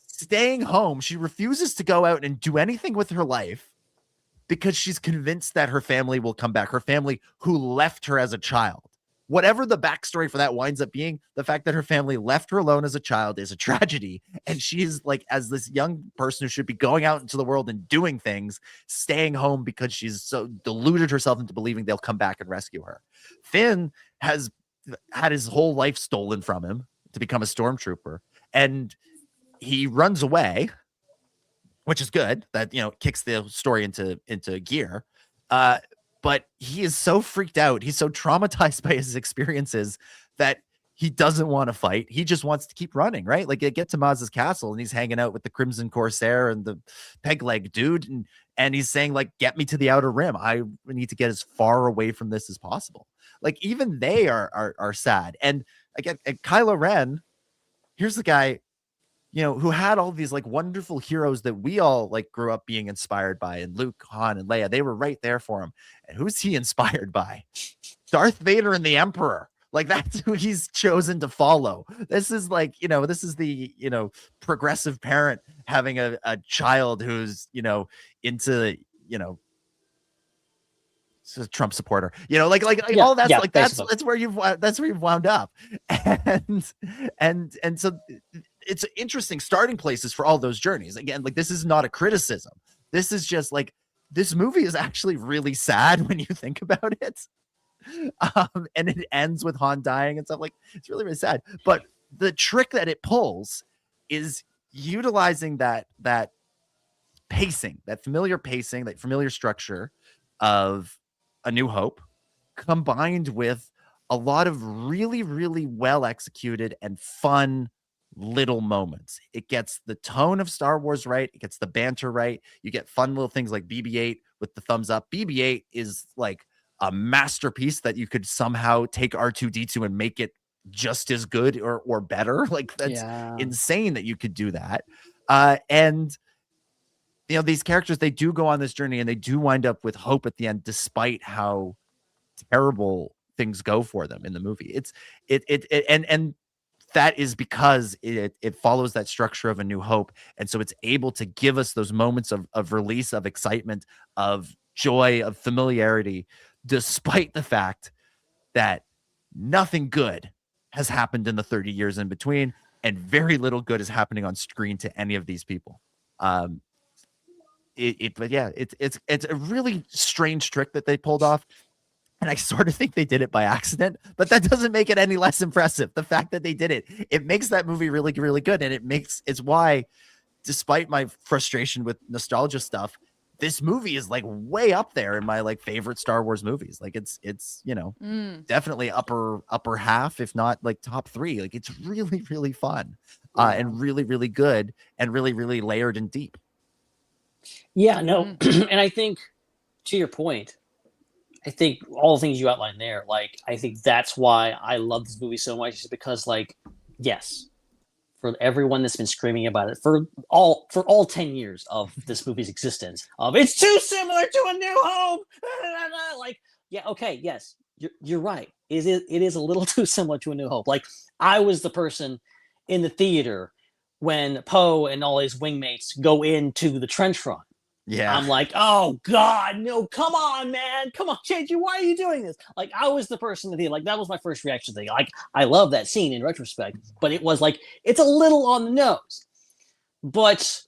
S8: staying home. She refuses to go out and do anything with her life because she's convinced that her family will come back. Her family who left her as a child. Whatever the backstory for that winds up being, the fact that her family left her alone as a child is a tragedy. And she's like, as this young person who should be going out into the world and doing things, staying home because she's so deluded herself into believing they'll come back and rescue her. Finn has had his whole life stolen from him to become a stormtrooper, and he runs away, which is good. That kicks the story into gear. But he is so freaked out, he's so traumatized by his experiences that he doesn't want to fight. He just wants to keep running, right? Like, get to Maz's castle and he's hanging out with the Crimson Corsair and the peg leg dude, and he's saying, like, get me to the Outer Rim. I need to get as far away from this as possible. Like, even they are sad. And again, Kylo Ren, here's the guy, who had all these like wonderful heroes that we all like grew up being inspired by, and Luke, Han, and Leia, they were right there for him. And who's he inspired by? Darth Vader and the Emperor. Like, that's who he's chosen to follow. This is like, this is the, progressive parent having a child who's, into, a Trump supporter, like all that's like that's where you've wound up, and so it's interesting starting places for all those journeys. Again, like this is not a criticism. This is just like this movie is actually really sad when you think about it, and it ends with Han dying and stuff. Like it's really really sad. But the trick that it pulls is utilizing that pacing, that familiar structure of A New Hope, combined with a lot of really, really well executed and fun little moments. It gets the tone of Star Wars right. It gets the banter right. You get fun little things like BB-8 with the thumbs up. BB-8 is like a masterpiece that you could somehow take R2-D2 and make it just as good or better. Like that's insane that you could do that. And these characters, they do go on this journey and they do wind up with hope at the end, despite how terrible things go for them in the movie. And that is because it follows that structure of A New Hope. And so it's able to give us those moments of release, of excitement, of joy, of familiarity, despite the fact that nothing good has happened in the 30 years in between, and very little good is happening on screen to any of these people. It's a really strange trick that they pulled off, and I sort of think they did it by accident, but that doesn't make it any less impressive. The fact that they did it makes that movie really, really good, and it's why, despite my frustration with nostalgia stuff, this movie is like way up there in my like favorite Star Wars movies. Like it's definitely upper half, if not like top 3. Like it's really, really fun, and really, really good, and really, really layered and deep.
S6: Yeah, no. And I think, to your point, I think all the things you outlined there, like, I think that's why I love this movie so much, is because, like, yes, for everyone that's been screaming about it for all 10 years of this movie's existence, of it's too similar to A New Hope, like, yeah, okay, yes, you're right. It is a little too similar to A New Hope. Like, I was the person in the theater when Poe and all his wingmates go into the trench run.
S8: Yeah.
S6: I'm like, oh God, no, come on, man. Come on, JJ, why are you doing this? Like, I was the person in the theater. Like, that was my first reaction thing. Like, I love that scene in retrospect, but it was like, it's a little on the nose. But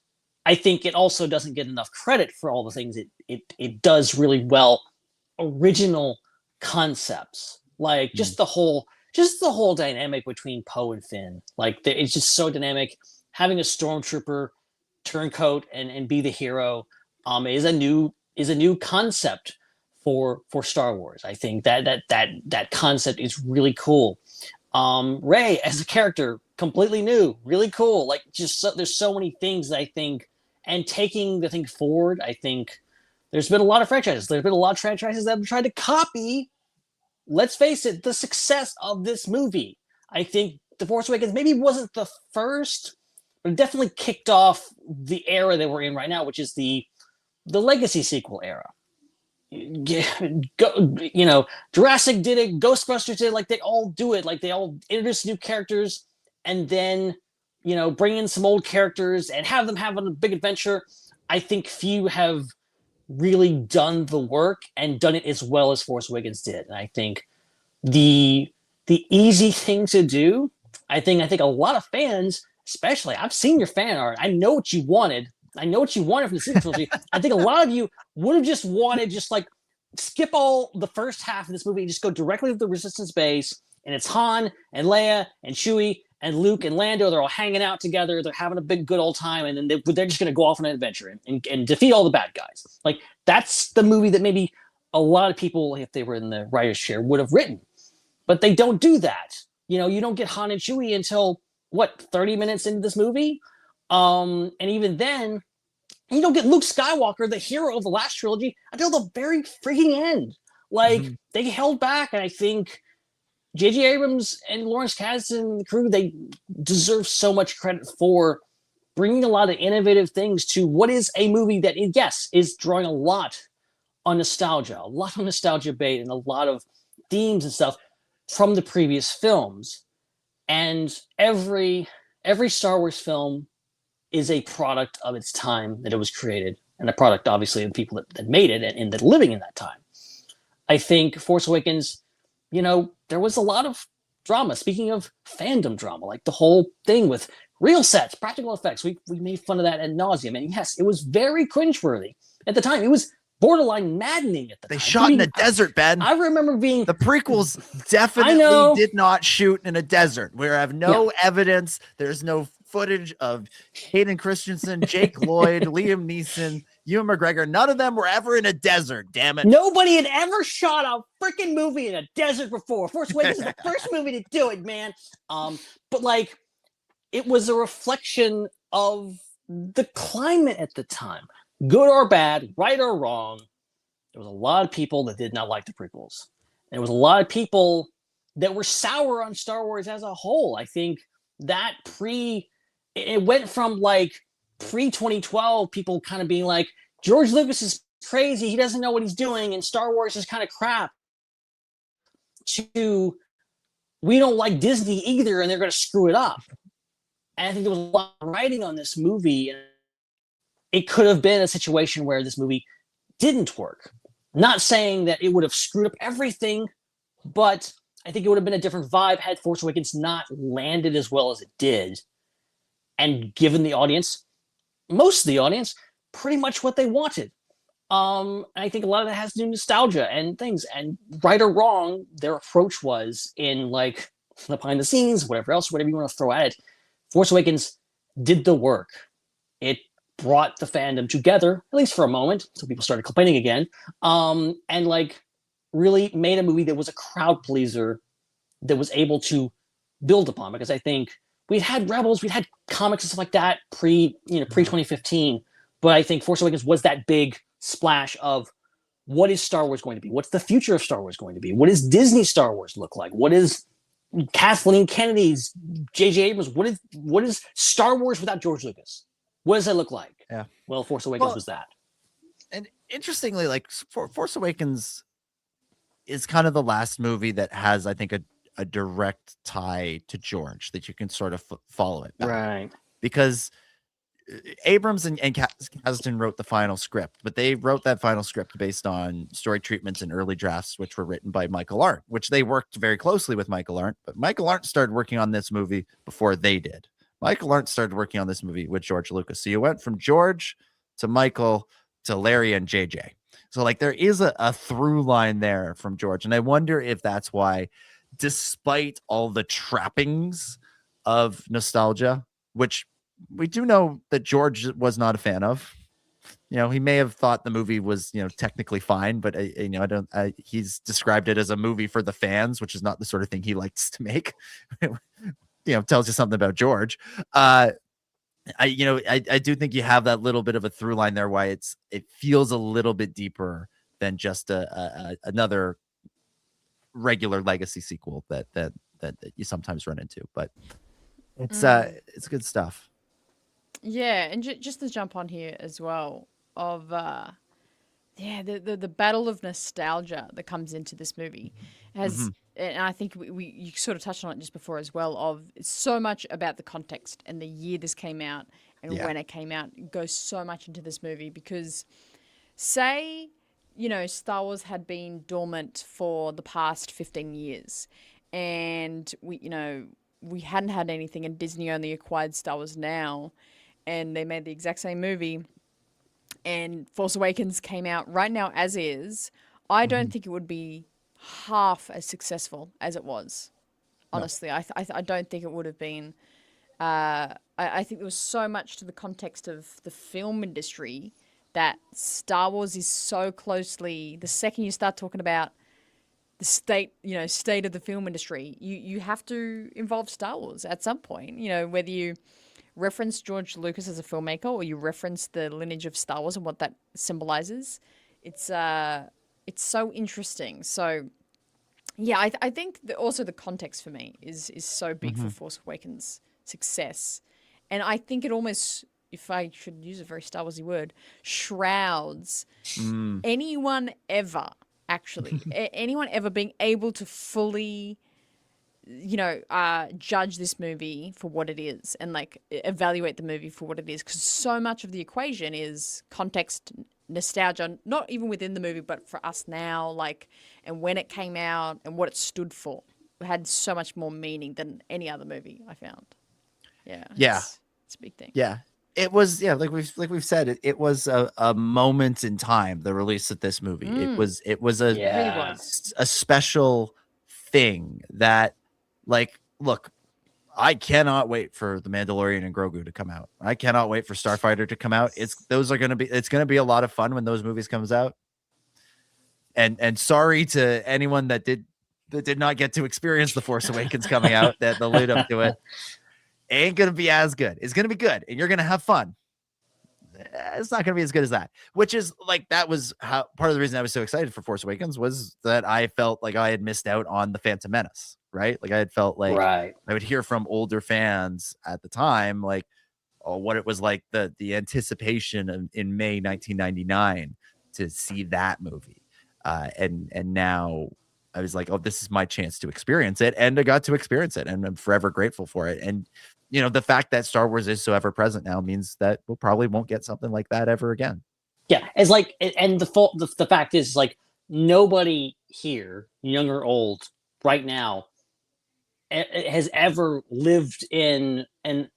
S6: I think it also doesn't get enough credit for all the things it does really well. Original concepts, like just the whole dynamic between Poe and Finn. Like, it's just so dynamic. Having a stormtrooper turncoat and be the hero is a new concept for Star Wars. I think that concept is really cool. Rey as a character, completely new, really cool. Like, there's so many things that I think, and taking the thing forward, I think there's been a lot of franchises. There's been a lot of franchises that have tried to copy, let's face it, the success of this movie. I think The Force Awakens maybe wasn't the first, but it definitely kicked off the era that we're in right now, which is the legacy sequel era. Jurassic did it, Ghostbusters did it, like they all do it, like they all introduce new characters and then, bring in some old characters and have them have a big adventure. I think few have really done the work and done it as well as Force Awakens did. And I think the easy thing to do, I think a lot of fans, especially, I've seen your fan art. I know what you wanted. from the sequel trilogy. I think a lot of you would have just wanted skip all the first half of this movie and just go directly to the Resistance base. And it's Han and Leia and Chewie and Luke and Lando. They're all hanging out together. They're having a big, good old time. And then they're just going to go off on an adventure and defeat all the bad guys. Like, that's the movie that maybe a lot of people, if they were in the writer's chair, would have written. But they don't do that. You don't get Han and Chewie until, 30 minutes into this movie? And even then, you don't get Luke Skywalker, the hero of the last trilogy, until the very freaking end. Like, they held back, and I think J.J. Abrams and Lawrence Kasdan and the crew, they deserve so much credit for bringing a lot of innovative things to what is a movie that, yes, is drawing a lot on nostalgia bait, and a lot of themes and stuff from the previous films. And every Star Wars film is a product of its time that it was created, and a product, obviously, of the people that made it and that living in that time. I think Force Awakens, there was a lot of drama. Speaking of fandom drama, like the whole thing with real sets, practical effects. We made fun of that ad nauseum. And yes, it was very cringeworthy at the time. It was borderline maddening at the time.
S8: They shot in a desert, Ben.
S6: I remember being
S8: the prequels definitely did not shoot in a desert. We have no evidence. There's no footage of Hayden Christensen, Jake Lloyd, Liam Neeson, Ewan McGregor. None of them were ever in a desert. Damn it!
S6: Nobody had ever shot a freaking movie in a desert before. Force Awakens is the first movie to do it, man. But like, it was a reflection of the climate at the time, good or bad, right or wrong. There was a lot of people that did not like the prequels. There was a lot of people that were sour on Star Wars as a whole. I think that it went from like pre-2012 people kind of being like, George Lucas is crazy, he doesn't know what he's doing, and Star Wars is kind of crap, to we don't like Disney either and they're going to screw it up. And I think there was a lot of writing on this movie, and it could have been a situation where this movie didn't work. Not saying that it would have screwed up everything, but I think it would have been a different vibe had Force Awakens not landed as well as it did and given the audience, most of the audience, pretty much what they wanted. I think a lot of that has to do with nostalgia and things. And right or wrong, their approach was in like the behind the scenes, whatever you want to throw at it. Force Awakens did the work. It brought the fandom together, at least for a moment, so people started complaining again, and like really made a movie that was a crowd pleaser that was able to build upon. Because I think we'd had Rebels, we'd had comics and stuff like that pre 2015, but I think Force Awakens was that big splash of what is Star Wars going to be? What's the future of Star Wars going to be? What does Disney Star Wars look like? What is Kathleen Kennedy's, J.J. Abrams? What is Star Wars without George Lucas? What does that look like?
S8: Yeah.
S6: Well, Force Awakens was that.
S8: And interestingly, like Force Awakens is kind of the last movie that has, I think, a direct tie to George that you can sort of follow it back.
S6: Right.
S8: Because Abrams and Kasdan wrote the final script, but they wrote that final script based on story treatments and early drafts, which were written by Michael Arndt, which they worked very closely with Michael Arndt. But Michael Arndt started working on this movie before they did. Michael Arndt started working on this movie with George Lucas. So you went from George to Michael to Larry and JJ. So like there is a through line there from George. And I wonder if that's why, despite all the trappings of nostalgia, which we do know that George was not a fan of, he may have thought the movie was, technically fine, but he's described it as a movie for the fans, which is not the sort of thing he likes to make. Tells you something about George. I do think you have that little bit of a through line there, why it feels a little bit deeper than just another regular legacy sequel that you sometimes run into. But it's good stuff.
S12: Yeah, and just to jump on here as well of the battle of nostalgia that comes into this movie has. And I think you sort of touched on it just before as well, of it's so much about the context and the year this came out and when it came out. It goes so much into this movie because say, Star Wars had been dormant for the past 15 years and we hadn't had anything and Disney only acquired Star Wars now and they made the exact same movie and Force Awakens came out right now as is. I don't think it would be half as successful as it was. Honestly, no. I don't think it would have been. I think there was so much to the context of the film industry that Star Wars is so closely. The second you start talking about the state of the film industry, you have to involve Star Wars at some point. Whether you reference George Lucas as a filmmaker or you reference the lineage of Star Wars and what that symbolizes, it's so interesting. So, yeah, I think also the context for me is so big for Force Awakens' success. And I think it almost, if I should use a very Star Warsy word, shrouds anyone ever, actually, anyone ever being able to fully, judge this movie for what it is and, like, evaluate the movie for what it is. Because so much of the equation is context nostalgia, not even within the movie, but for us now, like, and when it came out and what it stood for, it had so much more meaning than any other movie I found. Yeah. It's a big thing.
S8: Yeah. It was, like we've said, it was a moment in time, the release of this movie. It was a special thing that, like, look, I cannot wait for The Mandalorian and Grogu to come out. I cannot wait for Starfighter to come out. It's going to be a lot of fun when those movies comes out. And sorry to anyone that did not get to experience The Force Awakens coming out, that the lead up to it. Ain't going to be as good. It's going to be good, and you're going to have fun. It's not going to be as good as that, which is like, that was how part of the reason I was so excited for Force Awakens was that I felt like I had missed out on The Phantom Menace, right? Like I had felt like I would hear from older fans at the time, like, what it was like, the anticipation in May 1999 to see that movie. And now I was like, oh, this is my chance to experience it. And I got to experience it, and I'm forever grateful for it. And, the fact that Star Wars is so ever present now means that we'll probably won't get something like that ever again.
S6: Yeah. It's like, and the fact is, like, nobody here, young or old, right now, has ever lived in a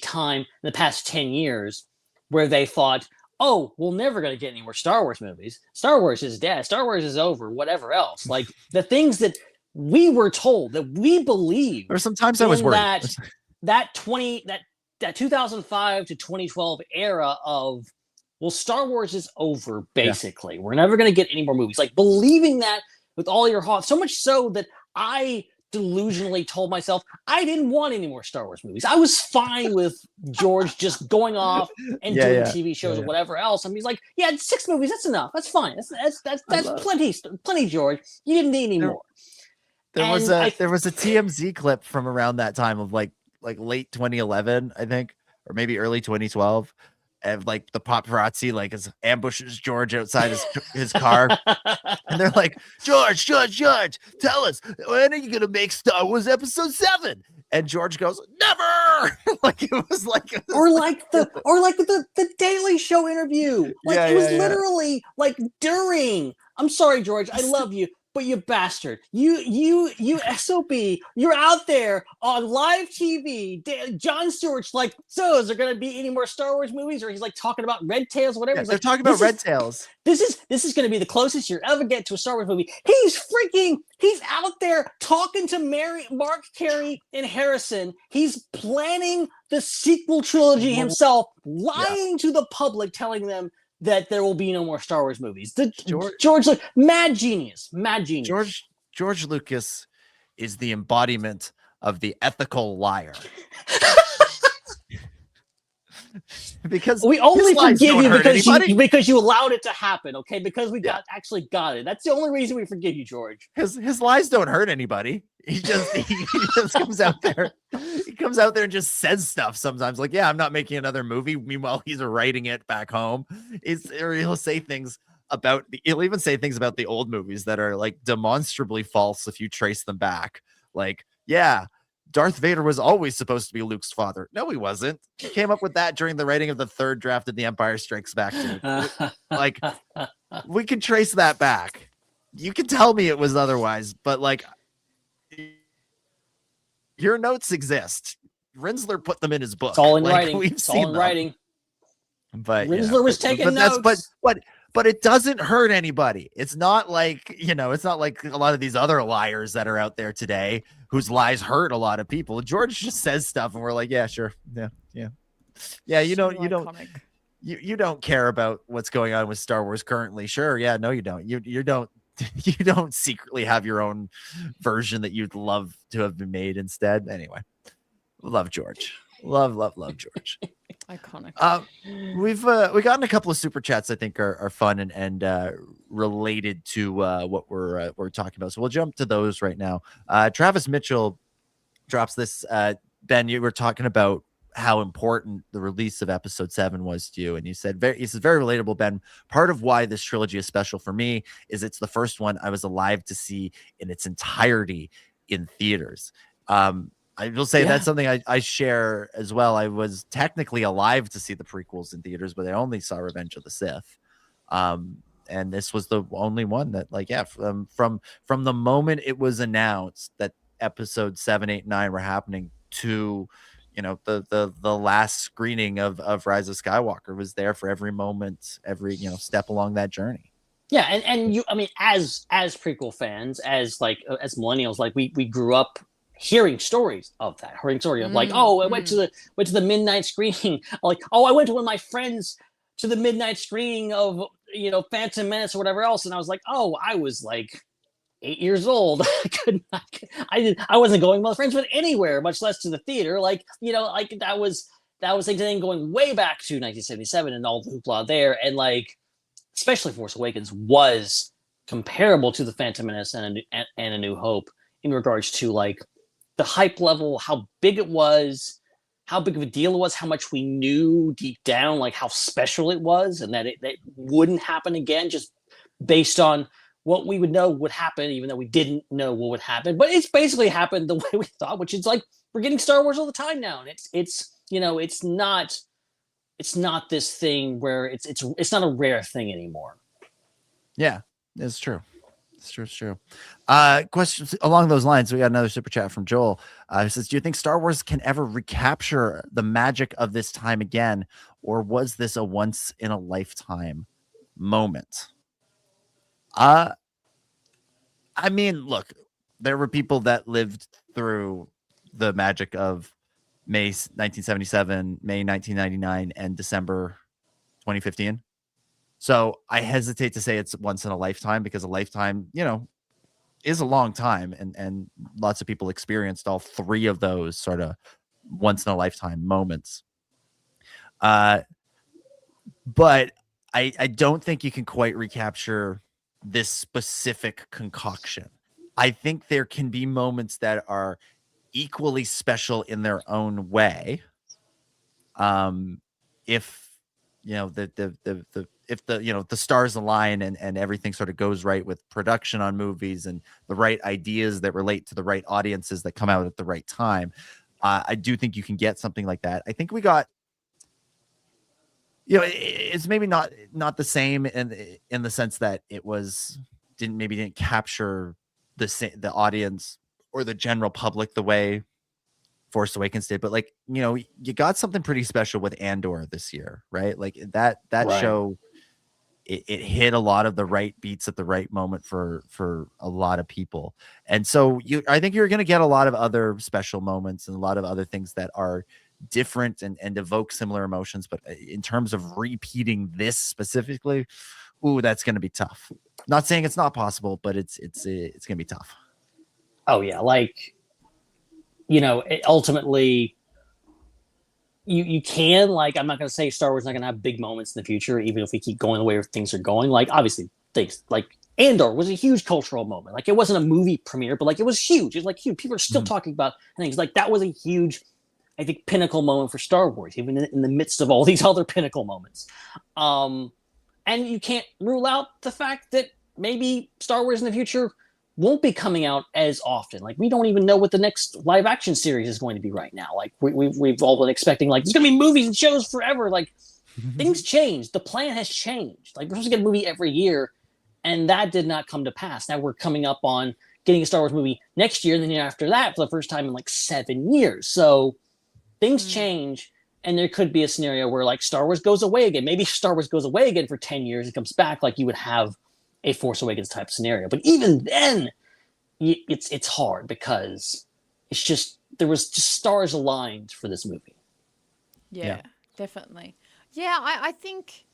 S6: time in the past 10 years where they thought, oh, we're never going to get any more Star Wars movies. Star Wars is dead. Star Wars is over. Whatever else. Like, the things that we were told, that we believed.
S8: Or sometimes I was worried.
S6: That 2005 to 2012 era of, well, Star Wars is over, basically. Yeah. We're never going to get any more movies. Like, believing that with all your heart, so much so that I delusionally told myself I didn't want any more Star Wars movies. I was fine with George just going off and doing TV shows or whatever else. I mean, he's like, yeah, 6 movies, that's enough. That's fine. That's plenty, George. You didn't need any more.
S8: There was a TMZ clip from around that time of like late 2011, I think, or maybe early 2012. And like the paparazzi ambushes George outside his car, and they're like, George, tell us, when are you gonna make Star Wars Episode 7? And George goes, never. Or like the Daily Show interview. It was literally like during. I'm sorry, George, I love you, but you bastard, you SOB, you're out there on live TV. Jon Stewart's like, so is there going to be any more Star Wars movies? Or he's like talking about Red Tails, whatever. Yeah, they're talking about Red Tails.
S6: This is going to be the closest you're ever get to a Star Wars movie. He's out there talking to Mark, Carey, and Harrison. He's planning the sequel trilogy himself, lying to the public, telling them that there will be no more Star Wars movies. George, like, mad genius.
S8: George Lucas is the embodiment of the ethical liar. Because
S6: we only forgive you because you allowed it to happen, okay? Because we got it. That's the only reason we forgive you, George.
S8: His lies don't hurt anybody. He just comes out there. He comes out there and just says stuff sometimes, like, yeah, I'm not making another movie. Meanwhile, he's writing it back home. He'll say things about he'll even say things about the old movies that are like demonstrably false if you trace them back. Like, yeah, Darth Vader was always supposed to be Luke's father. No, he wasn't. He came up with that during the writing of the 3rd draft of The Empire Strikes Back. Like, we can trace that back. You can tell me it was otherwise, but like, your notes exist. Rinsler put them in his book.
S6: It's all in writing. It's all in writing.
S8: But
S6: Rinsler was taking notes.
S8: But it doesn't hurt anybody. It's not like, it's not like a lot of these other liars that are out there today whose lies hurt a lot of people. George just says stuff and we're like, yeah, sure. Yeah. You don't care about what's going on with Star Wars currently. Sure. Yeah, no, you don't. You don't secretly have your own version that you'd love to have been made instead. Anyway, love George. Love George.
S12: Iconic.
S8: We've gotten a couple of super chats I think are fun and related to what we're talking about. So we'll jump to those right now. Travis Mitchell drops this. Ben, you were talking about how important the release of Episode 7 was to you, and you said very relatable, Ben. Part of why this trilogy is special for me is it's the first one I was alive to see in its entirety in theaters. I will say that's something I share as well. I was technically alive to see the prequels in theaters, but I only saw Revenge of the Sith. And this was the only one that, like, yeah, from the moment it was announced that episode 7, 8, 9 were happening to, you know, the last screening of Rise of Skywalker was there for every moment, every, you know, step along that journey.
S6: Yeah, and you, I mean, as prequel fans, as millennials, like we grew up hearing stories of that, hearing stories of like, oh, I went to the midnight screening, like, oh, I went to one of my friends to the midnight screening of, you know, Phantom Menace or whatever else, and I was like, oh, I was like 8 years old. I wasn't going with my friends with anywhere, much less to the theater. Like, you know, like that was thing going way back to 1977 and all the hoopla there, and like, especially Force Awakens was comparable to the Phantom Menace and A New Hope in regards to like the hype level, how big it was, how big of a deal it was, how much we knew deep down, like how special it was, and that it wouldn't happen again, just based on what we would know would happen, even though we didn't know what would happen. But it's basically happened the way we thought, which is like we're getting Star Wars all the time now, and it's you know, it's not this thing where it's not a rare thing anymore.
S8: Yeah, it's true. It's true. Questions along those lines. We got another super chat from Joel. Who says, do you think Star Wars can ever recapture the magic of this time again, or was this a once in a lifetime moment? I mean, look, there were people that lived through the magic of May 1977, May 1999, and December 2015. So I hesitate to say it's once in a lifetime, because a lifetime, you know, is a long time, and lots of people experienced all three of those sort of once in a lifetime moments. But I don't think you can quite recapture this specific concoction. I think there can be moments that are equally special in their own way. If you know if the stars align and everything sort of goes right with production on movies and the right ideas that relate to the right audiences that come out at the right time, I do think you can get something like that. I think we got, you know, it's maybe not the same in the sense that it didn't capture the audience or the general public the way Force Awakens did, but like, you know, you got something pretty special with Andor this year, right? Like that right. Show, it hit a lot of the right beats at the right moment for a lot of people. And so I think you're going to get a lot of other special moments and a lot of other things that are different and evoke similar emotions. But in terms of repeating this specifically, ooh, that's going to be tough. Not saying it's not possible, but it's going to be tough.
S6: Oh yeah. Like, you know, ultimately you can, like, I'm not going to say Star Wars is not going to have big moments in the future, even if we keep going the way things are going. Like, obviously things like Andor was a huge cultural moment. Like, it wasn't a movie premiere, but like, it was huge. It was like huge. People are still talking about things. Like, that was a huge, I think, pinnacle moment for Star Wars, even in the midst of all these other pinnacle moments. And you can't rule out the fact that maybe Star Wars in the future won't be coming out as often. Like, we don't even know what the next live action series is going to be right now. Like, we've all been expecting, like, there's going to be movies and shows forever. Like, things change. The plan has changed. Like, we're supposed to get a movie every year, and that did not come to pass. Now we're coming up on getting a Star Wars movie next year, and then the year after that for the first time in like 7 years. So things change, and there could be a scenario where like Star Wars goes away again. Maybe Star Wars goes away again for 10 years and comes back, like you would have a Force Awakens type scenario. But even then, it's hard, because it's just, there was just stars aligned for this movie.
S12: Yeah. Definitely. Yeah, I think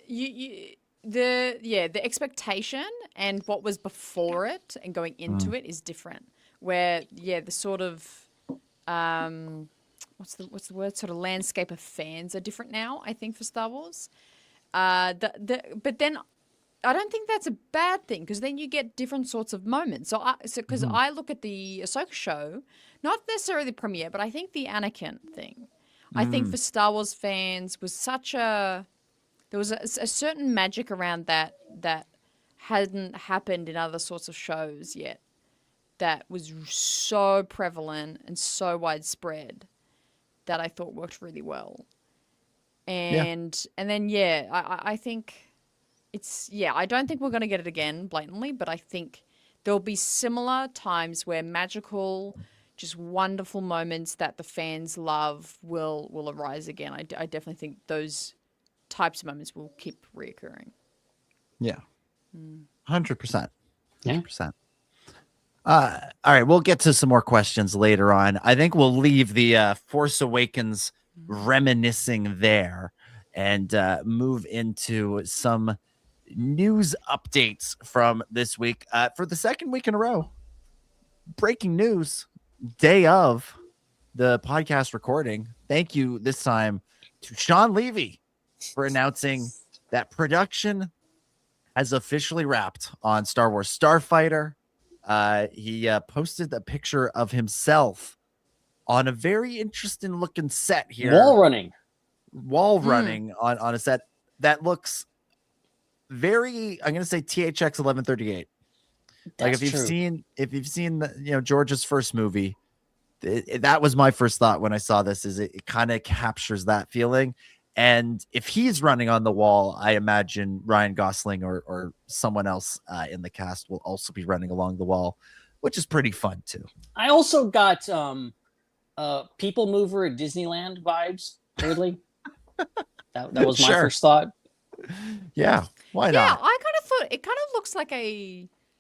S12: the expectation and what was before it and going into it is different. Where the sort of what's the word? Sort of landscape of fans are different now, I think, for Star Wars. But then I don't think that's a bad thing, because then you get different sorts of moments. So because I look at the Ahsoka show, not necessarily the premiere, but I think the Anakin thing. I think for Star Wars fans was there was a certain magic around that hadn't happened in other sorts of shows yet. That was so prevalent and so widespread that I thought worked really well. And then I think I don't think we're going to get it again blatantly, but I think there'll be similar times where magical, just wonderful moments that the fans love will arise again. I definitely think those types of moments will keep reoccurring.
S8: Yeah. 100%.
S6: Yeah.
S8: 100%. All right, we'll get to some more questions later on. I think we'll leave the Force Awakens reminiscing there and move into some news updates from this week. For the second week in a row, breaking news, day of the podcast recording. Thank you this time to Sean Levy for announcing that production has officially wrapped on Star Wars Starfighter. He posted a picture of himself on a very interesting looking set here. Wall running on a set that looks very, I'm going to say THX 1138. Like if you've seen the, George's first movie, that was my first thought when I saw this, is it kind of captures that feeling. And if he's running on the wall, I imagine Ryan Gosling or someone else in the cast will also be running along the wall, which is pretty fun too.
S6: I also got People Mover at Disneyland vibes, weirdly. that was my first thought.
S8: Yeah, why not?
S12: Yeah, I kind of thought it kind of looks like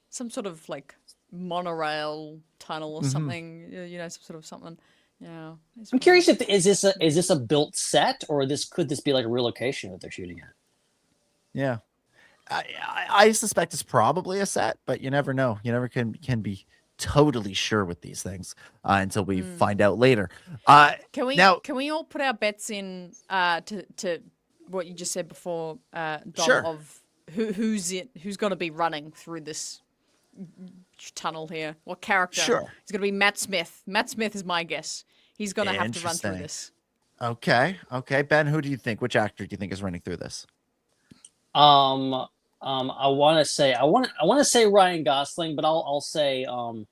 S12: some sort of like monorail tunnel or something, some sort of something. Yeah,
S6: I'm curious if is this a built set, or could this be like a real location that they're shooting at?
S8: Yeah, I suspect it's probably a set, but you never know. You never can be totally sure with these things until we find out later.
S12: Can we all put our bets in to what you just said before, Dom, of who's going to be running through this tunnel here? What character?
S8: Sure.
S12: It's going to be Matt Smith. Matt Smith is my guess. He's going to have to run through this.
S8: Okay. Ben, who do you think? Which actor do you think is running through this?
S6: I want to say Ryan Gosling, but I'll say God,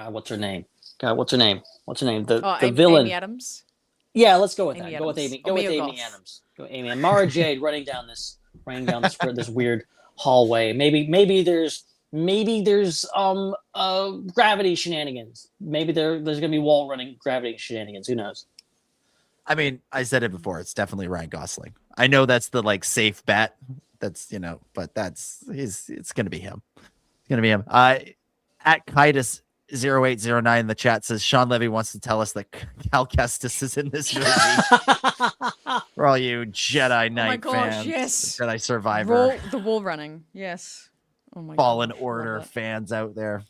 S6: what's her name? The villain.
S12: Amy Adams.
S6: Yeah, let's go with
S12: Amy
S6: that.
S12: Adams.
S6: Go with Amy. Go with Amy Adams. Go Amy. And Mara Jade running down this this weird hallway. Maybe there's gravity shenanigans. Maybe there's gonna be wall running gravity shenanigans. Who knows?
S8: I mean, I said it before. It's definitely Ryan Gosling. I know that's the safe bet. That's but it's gonna be him. It's gonna be him. At Kitus 0809 in the chat says Sean Levy wants to tell us that Cal Kestis is in this movie. For all you Jedi Knight fans,
S12: yes,
S8: Jedi Survivor,
S12: the wall running, yes. Oh my
S8: Fallen Order fans out there,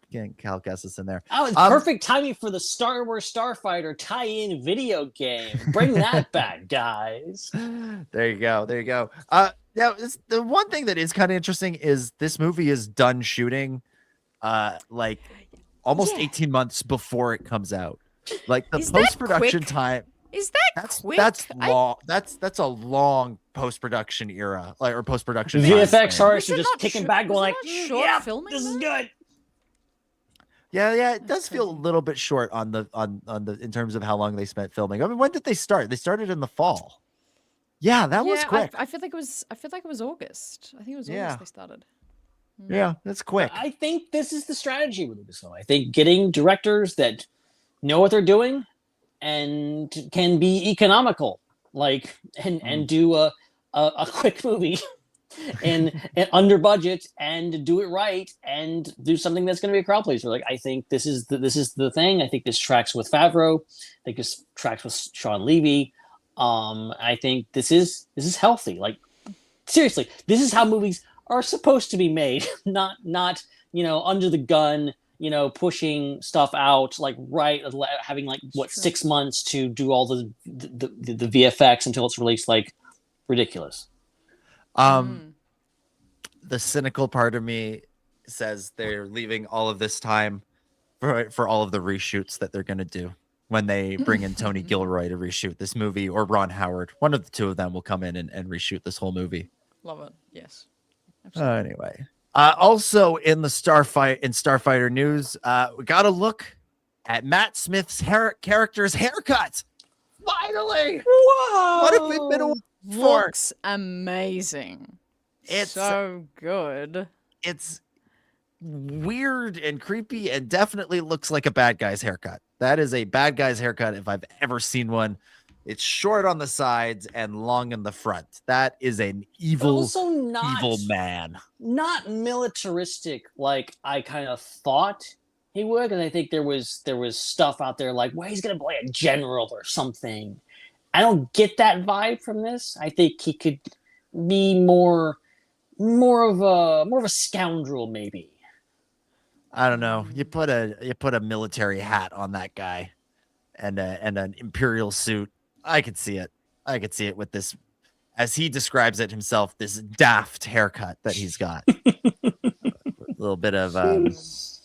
S8: getting Cal Kestis in there.
S6: Oh, it's perfect timing for the Star Wars Starfighter tie-in video game. Bring that back, guys.
S8: There you go. Now, the one thing that is kind of interesting is this movie is done shooting, almost 18 months before it comes out. Like the post-production time.
S12: Is that quick?
S8: That's long. That's a long post-production era, or post-production.
S6: VFX artists are just kicking back, going
S12: filming
S6: this is good.
S8: Yeah, it does feel a little bit short on the in terms of how long they spent filming. I mean, when did they start? They started in the fall. Yeah, that was quick.
S12: I feel like it was August. I think it was August they started.
S8: Yeah, that's quick.
S6: I think this is the strategy with this. I think getting directors that know what they're doing and can be economical, and do a quick movie and under budget and do it right and do something that's going to be a crowd pleaser. I think this is the thing. I think this tracks with Favreau. I think this tracks with Sean Levy. I think this is healthy. Seriously, this is how movies are supposed to be made, not under the gun, pushing stuff out, having 6 months to do all the VFX until it's released, ridiculous.
S8: The cynical part of me says they're leaving all of this time for all of the reshoots that they're going to do when they bring in Tony Gilroy to reshoot this movie, or Ron Howard. One of the two of them will come in and reshoot this whole movie.
S12: Love it. Yes.
S8: Anyway, also in the Starfighter news, we got a look at Matt Smith's character's haircut. Finally!
S6: Whoa!
S8: What have we been waiting for?
S12: Looks amazing.
S8: It's
S12: so good.
S8: It's weird and creepy and definitely looks like a bad guy's haircut. That is a bad guy's haircut if I've ever seen one. It's short on the sides and long in the front. That is an evil, evil man.
S6: Not militaristic like I kind of thought he would, and I think there was stuff out there like, well, he's gonna play a general or something. I don't get that vibe from this. I think he could be more of a scoundrel, maybe.
S8: I don't know. You put a military hat on that guy and an imperial suit. I could see it. I could see it with this, as he describes it himself, this daft haircut that he's got. A little bit of, it's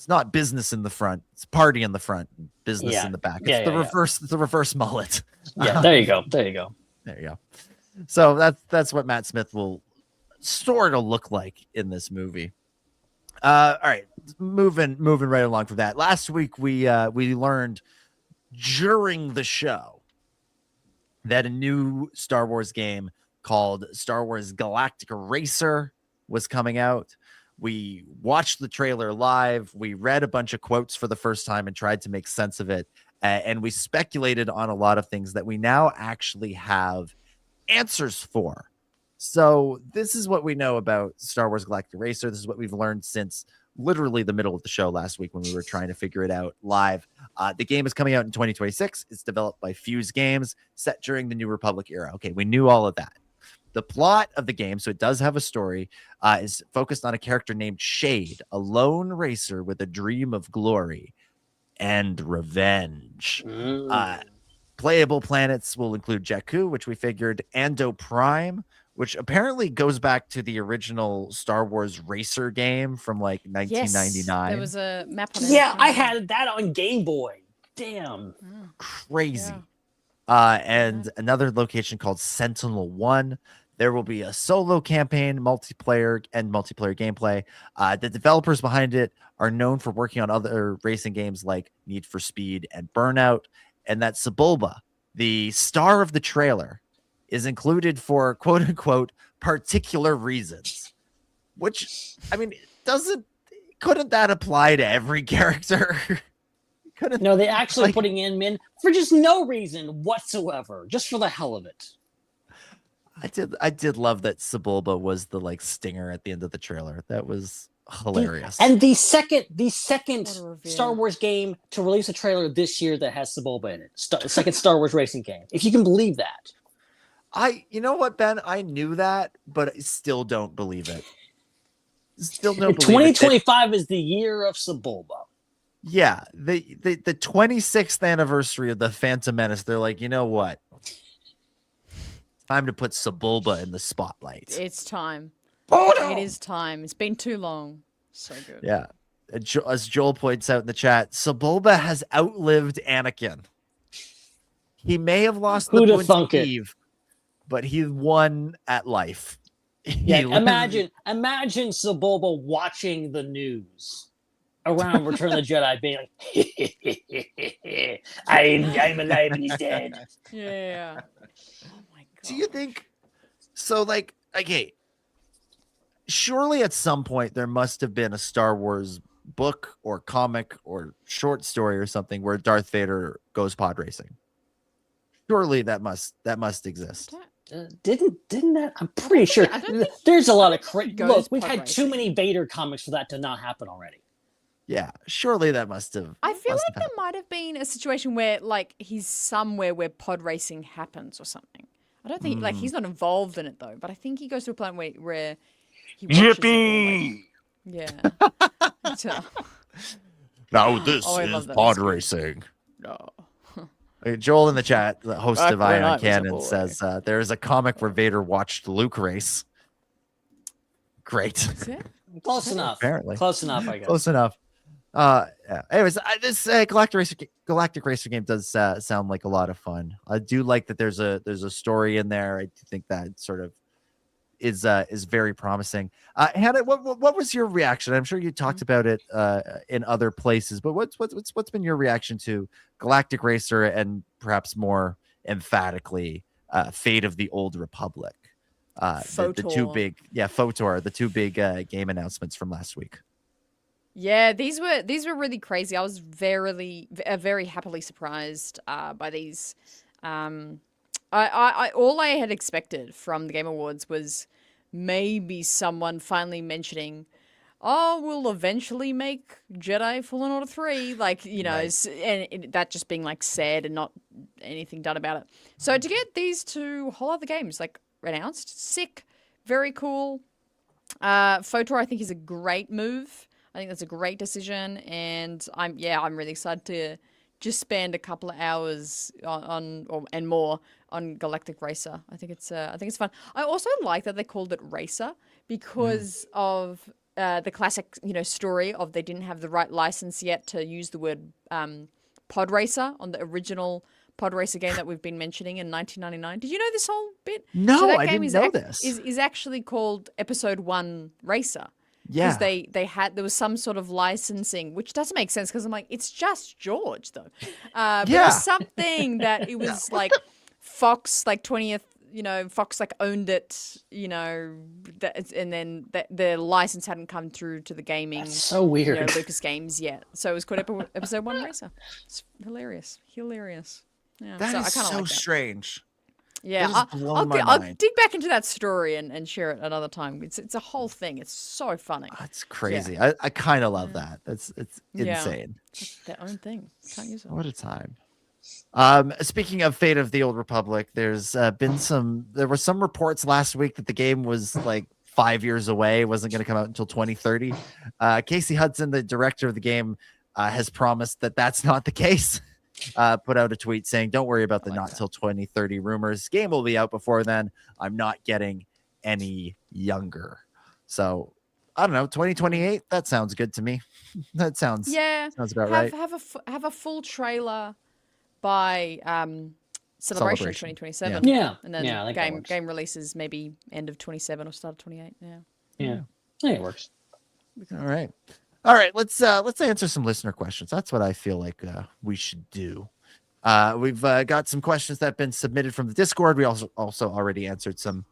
S8: not business in the front. It's party in the front, business in the back. It's the reverse mullet.
S6: Yeah, there you go.
S8: There you go. So that's what Matt Smith will sort of look like in this movie. All right, moving right along from that. Last week we learned during the show that a new Star Wars game called Star Wars Galactic Racer was coming out. We watched the trailer live. We read a bunch of quotes for the first time and tried to make sense of it. And we speculated on a lot of things that we now actually have answers for. So this is what we know about Star Wars Galactic Racer. This is what we've learned since literally the middle of the show last week when we were trying to figure it out live. The game is coming out in 2026. It's developed by Fuse Games, set during the New Republic era. Okay, we knew all of that. The plot of the game, so it does have a story, is focused on a character named Shade, a lone racer with a dream of glory and revenge. Playable planets will include Jakku, which we figured, Ando Prime, which apparently goes back to the original Star Wars Racer game from like 1999.
S12: Yes, there was a map on it.
S6: Yeah, I had that on Game Boy. Damn.
S8: Crazy. And another location called Sentinel 1. There will be a solo campaign, multiplayer gameplay. The developers behind it are known for working on other racing games like Need for Speed and Burnout. And that Sebulba, the star of the trailer, is included for quote unquote particular reasons, which, I mean, couldn't that apply to every character?
S6: No, they actually putting in men for just no reason whatsoever, just for the hell of it.
S8: I did love that Sebulba was the like stinger at the end of the trailer. That was hilarious.
S6: And the second Star Wars game to release a trailer this year that has Sebulba in it. Second Star Wars racing game. If you can believe that.
S8: You know what, Ben? I knew that, but I still don't believe it. Still don't believe
S6: 2025 is the year of Sebulba.
S8: Yeah, the 26th anniversary of the Phantom Menace. They're like, you know what? Time to put Sebulba in the spotlight.
S12: It's time.
S6: Oh, no.
S12: It is time. It's been too long. So good.
S8: Yeah. As Joel points out in the chat, Sebulba has outlived Anakin. He may have lost the point to Eve, but he won at life.
S6: Yeah, imagine Sebulba watching the news around Return of the Jedi being like, I'm alive and he's dead.
S12: Yeah. Oh my God.
S8: Do you think so? Like, okay, surely at some point there must have been a Star Wars book or comic or short story or something where Darth Vader goes pod racing. Surely that must exist.
S6: Didn't that? I'm pretty sure. There's a lot of look. We've had too many Vader comics for that to not happen already.
S8: Yeah, surely that must have.
S12: I feel like there might have been a situation where, like, he's somewhere where pod racing happens or something. I don't think, like, he's not involved in it though. But I think he goes to a planet where he watches
S8: Yippee!
S12: Yeah.
S8: Now this is pod racing.
S12: No.
S8: Joel in the chat, the host of Ion Cannon, says there is a comic where Vader watched Luke race. Great.
S6: Close enough.
S8: Apparently.
S6: Close enough, I guess.
S8: Close enough. Yeah. Anyways, this Galactic Racer game does sound like a lot of fun. I do like that there's a story in there. I do think that sort of is very promising. Hannah, what was your reaction? I'm sure you talked about it in other places, but what's been your reaction to Galactic Racer and perhaps more emphatically Fate of the Old Republic? the two big Photor, the two big game announcements from last week.
S12: Yeah, these were really crazy. I was very happily surprised by these. I all I had expected from the Game Awards was maybe someone finally mentioning, "Oh, we'll eventually make Jedi Fallen Order 3," like, you know, and that just being like said and not anything done about it. So to get these two whole other games like announced, sick, very cool. Photor, I think, is a great move. I think that's a great decision, and I'm really excited to just spend a couple of hours and more on Galactic Racer. I think it's fun. I also like that they called it Racer because of the classic, you know, story of they didn't have the right license yet to use the word pod racer on the original pod racer game that we've been mentioning in 1999. Did you know this whole bit?
S8: No,
S12: so that
S8: I
S12: game
S8: didn't know this.
S12: Is actually called Episode 1 Racer.
S8: Yeah.
S12: Because there was some sort of licensing, which doesn't make sense because I'm like, it's just George though. But there was something that it was like Fox, like 20th, you know, Fox like owned it, you know, and then the license hadn't come through to the gaming.
S6: That's so weird.
S12: You know, Lucas Games yet. So it was called Episode 1 Racer. It's hilarious. Yeah.
S8: That
S12: so
S8: is
S12: I kinda
S8: so
S12: like that.
S8: strange.
S12: Yeah, I'll dig back into that story and share it another time. It's a whole thing. It's so funny.
S8: That's crazy.
S12: Yeah.
S8: I kind of love that. It's insane.
S12: It's their own thing. Can't use it.
S8: What a time. Speaking of Fate of the Old Republic, there were some reports last week that the game was like 5 years away, wasn't going to come out until 2030. Casey Hudson, the director of the game, has promised that that's not the case. Put out a tweet saying, "Don't worry about the not till 2030 rumors. Game will be out before then. I'm not getting any younger." So I don't know, 2028. That sounds good to me. That sounds about right.
S12: Have a full trailer by Celebration 2027.
S6: Yeah,
S12: and then game releases maybe end of 27 or start of 28.
S6: Yeah, it works.
S8: All right, let's answer some listener questions. That's what I feel like we should do. We've got some questions that have been submitted from the Discord. We also already answered some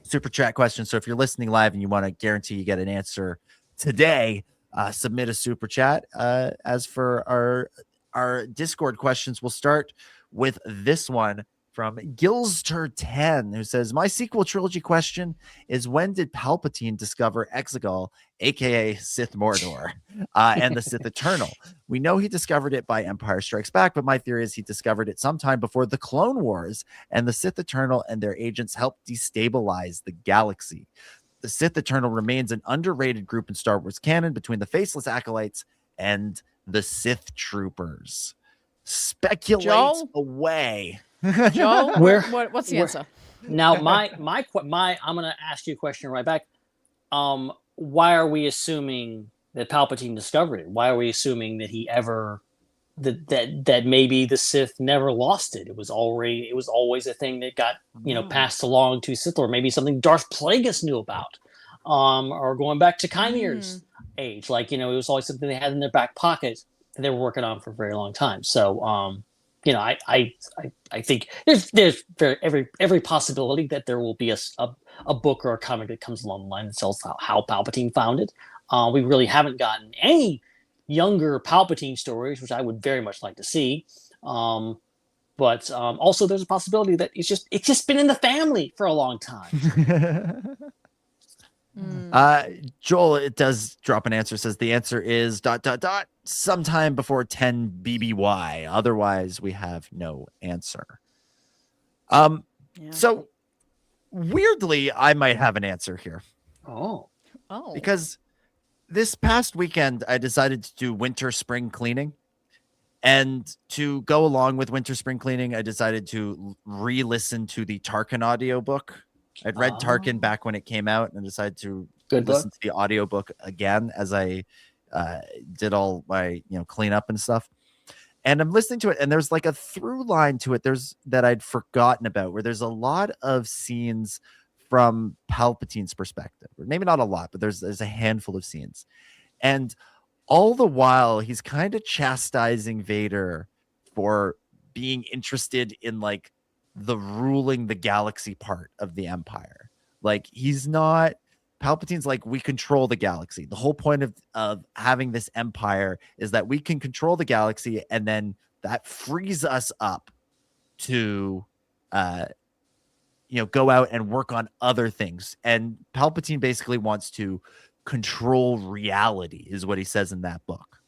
S8: super chat questions. So if you're listening live and you want to guarantee you get an answer today, submit a super chat. As for our Discord questions, we'll start with this one from Gilster10, who says, "My sequel trilogy question is, when did Palpatine discover Exegol, aka Sith Mordor, and the Sith Eternal? We know he discovered it by Empire Strikes Back, but my theory is he discovered it sometime before the Clone Wars, and the Sith Eternal and their agents helped destabilize the galaxy. The Sith Eternal remains an underrated group in Star Wars canon between the Faceless Acolytes and the Sith Troopers. Speculate away."
S12: Joel, what's the answer?
S6: Now, my I'm gonna ask you a question right back. Why are we assuming that Palpatine discovered it? Why are we assuming that he ever that maybe the Sith never lost it? It was always a thing that got passed along to Sith, or maybe something Darth Plagueis knew about, or going back to Chimere's age. Like, it was always something they had in their back pocket that they were working on for a very long time. So I think there's every possibility that there will be a book or a comic that comes along the line that tells how Palpatine found it. We really haven't gotten any younger Palpatine stories, which I would very much like to see. But also there's a possibility that it's just been in the family for a long time.
S8: Joel, it does drop an answer. Says the answer is ... sometime before 10 BBY. Otherwise, we have no answer. So weirdly, I might have an answer here.
S6: Oh,
S8: because this past weekend I decided to do winter spring cleaning, and to go along with winter spring cleaning, I decided to re-listen to the Tarkin audiobook. I'd read Tarkin back when it came out and decided to listen to the audiobook again as I did all my cleanup and stuff. And I'm listening to it, and there's like a through line to it that I'd forgotten about, where there's a lot of scenes from Palpatine's perspective. Or maybe not a lot, but there's a handful of scenes. And all the while he's kind of chastising Vader for being interested in like the ruling the galaxy part of the Empire. Like, he's not. Palpatine's like, we control the galaxy. The whole point of having this empire is that we can control the galaxy, and then that frees us up to go out and work on other things. And Palpatine basically wants to control reality, is what he says in that book,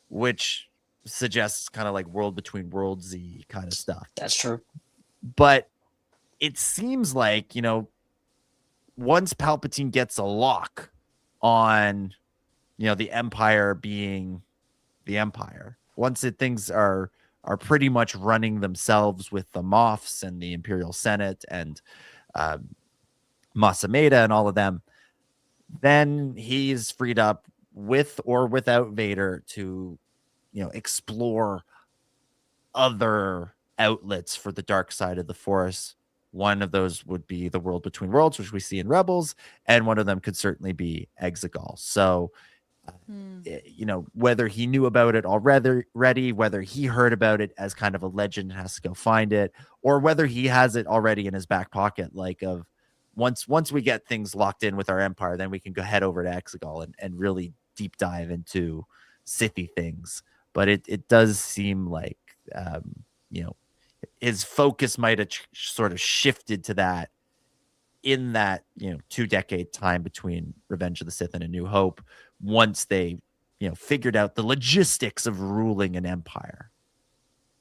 S8: which suggests kind of like world between worlds-y kind of stuff.
S6: That's true.
S8: But it seems like, once Palpatine gets a lock on, the Empire being the Empire, once things are pretty much running themselves with the Moffs and the Imperial Senate and Masameda and all of them, then he's freed up with or without Vader to, explore other outlets for the dark side of the Force. One of those would be the world between worlds, which we see in Rebels, and one of them could certainly be Exegol. So, whether he knew about it already, whether he heard about it as kind of a legend and has to go find it, or whether he has it already in his back pocket, like of once we get things locked in with our empire, then we can go head over to Exegol and really deep dive into Sithy things. But it does seem like, his focus might have sort of shifted to that in that 2-decade time between Revenge of the Sith and A New Hope, once they figured out the logistics of ruling an empire.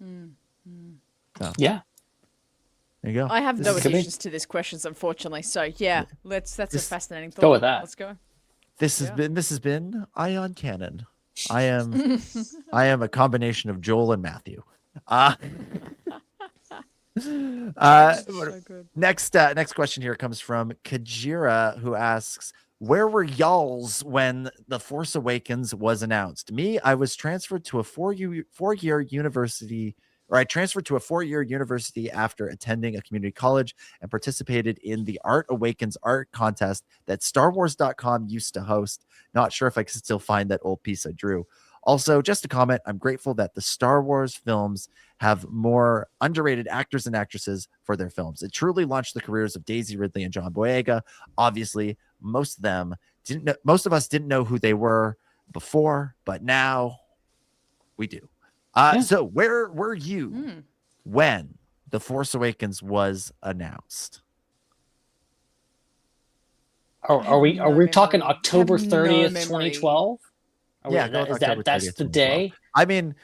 S8: So,
S6: yeah,
S8: there you go.
S12: I have no additions to these questions, unfortunately. So yeah, that's a fascinating thought.
S6: Go with that.
S12: Let's go.
S8: This has been Ion Cannon. I am a combination of Joel and Matthew.
S12: So good.
S8: Next question here comes from Kajira, who asks, where were y'alls when The Force Awakens was announced? Me, I was transferred to a four-year university, or I transferred to a 4-year university after attending a community college and participated in the Art Awakens art contest that StarWars.com used to host. Not sure if I can still find that old piece I drew. Also, just a comment, I'm grateful that the Star Wars films have more underrated actors and actresses for their films. It truly launched the careers of Daisy Ridley and John Boyega. Obviously, most of us didn't know who they were before, but now we do. So where were you when The Force Awakens was announced?
S6: Are we talking October 30th, 2012?
S8: Yeah,
S6: that's the day.
S8: I mean,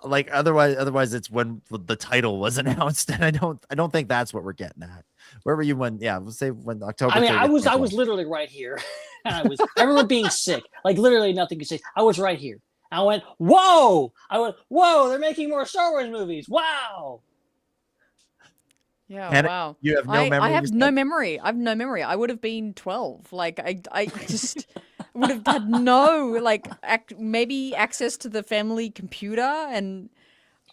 S8: like otherwise it's when the title was announced, and I don't think that's what we're getting at. Where were you when? Yeah, we'll say when October.
S6: I mean,
S8: 30th,
S6: I was literally right here. I remember being sick, like literally nothing to say. I was right here. I went, whoa! They're making more Star Wars movies. Wow.
S12: Yeah,
S8: Hannah,
S12: wow.
S8: You have no memory.
S12: I have no memory. I have no memory. I would have been 12. Like I just would have had no maybe access to the family computer, and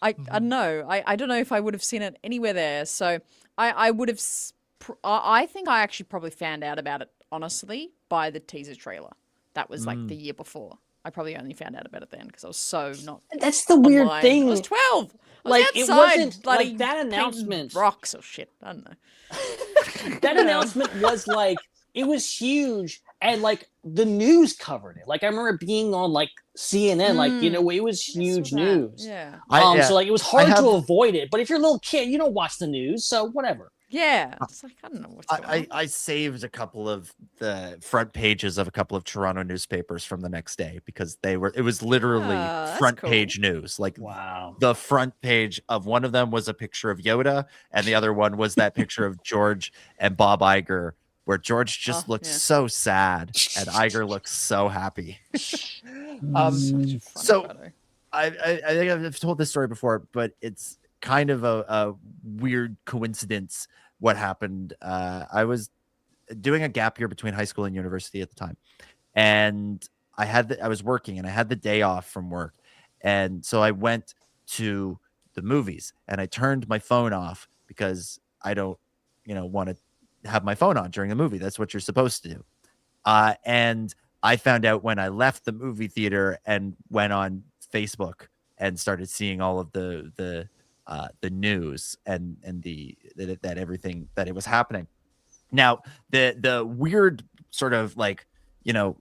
S12: I don't know. I don't know if I would have seen it anywhere there. So I would have. I think I actually probably found out about it honestly by the teaser trailer. That was like the year before. I probably only found out about it then because I was so not.
S6: That's the weird thing.
S12: I was 12. I was
S6: it
S12: outside,
S6: wasn't like that announcement.
S12: Rocks or shit. I don't know.
S6: That announcement was like, it was huge, and like the news covered it. Like I remember being on like CNN, like it was huge news.
S12: Yeah.
S6: So like it was hard to avoid it. But if you're a little kid, you don't watch the news, so whatever.
S12: Yeah, it's like I don't know what's going on.
S8: I saved a couple of the front pages of a couple of Toronto newspapers from the next day because it was literally front page news. Like,
S6: wow.
S8: The front page of one of them was a picture of Yoda, and the other one was that picture of George and Bob Iger, where George just looks so sad and Iger looks so happy. So I think I've told this story before, but it's kind of a weird coincidence what happened. I was doing a gap year between high school and university at the time, and I was working and I had the day off from work, and so I went to the movies and I turned my phone off because I don't want to have my phone on during a movie. That's what you're supposed to do. And I found out when I left the movie theater and went on Facebook and started seeing all of the news and that everything that it was happening. Now, the weird sort of like, you know,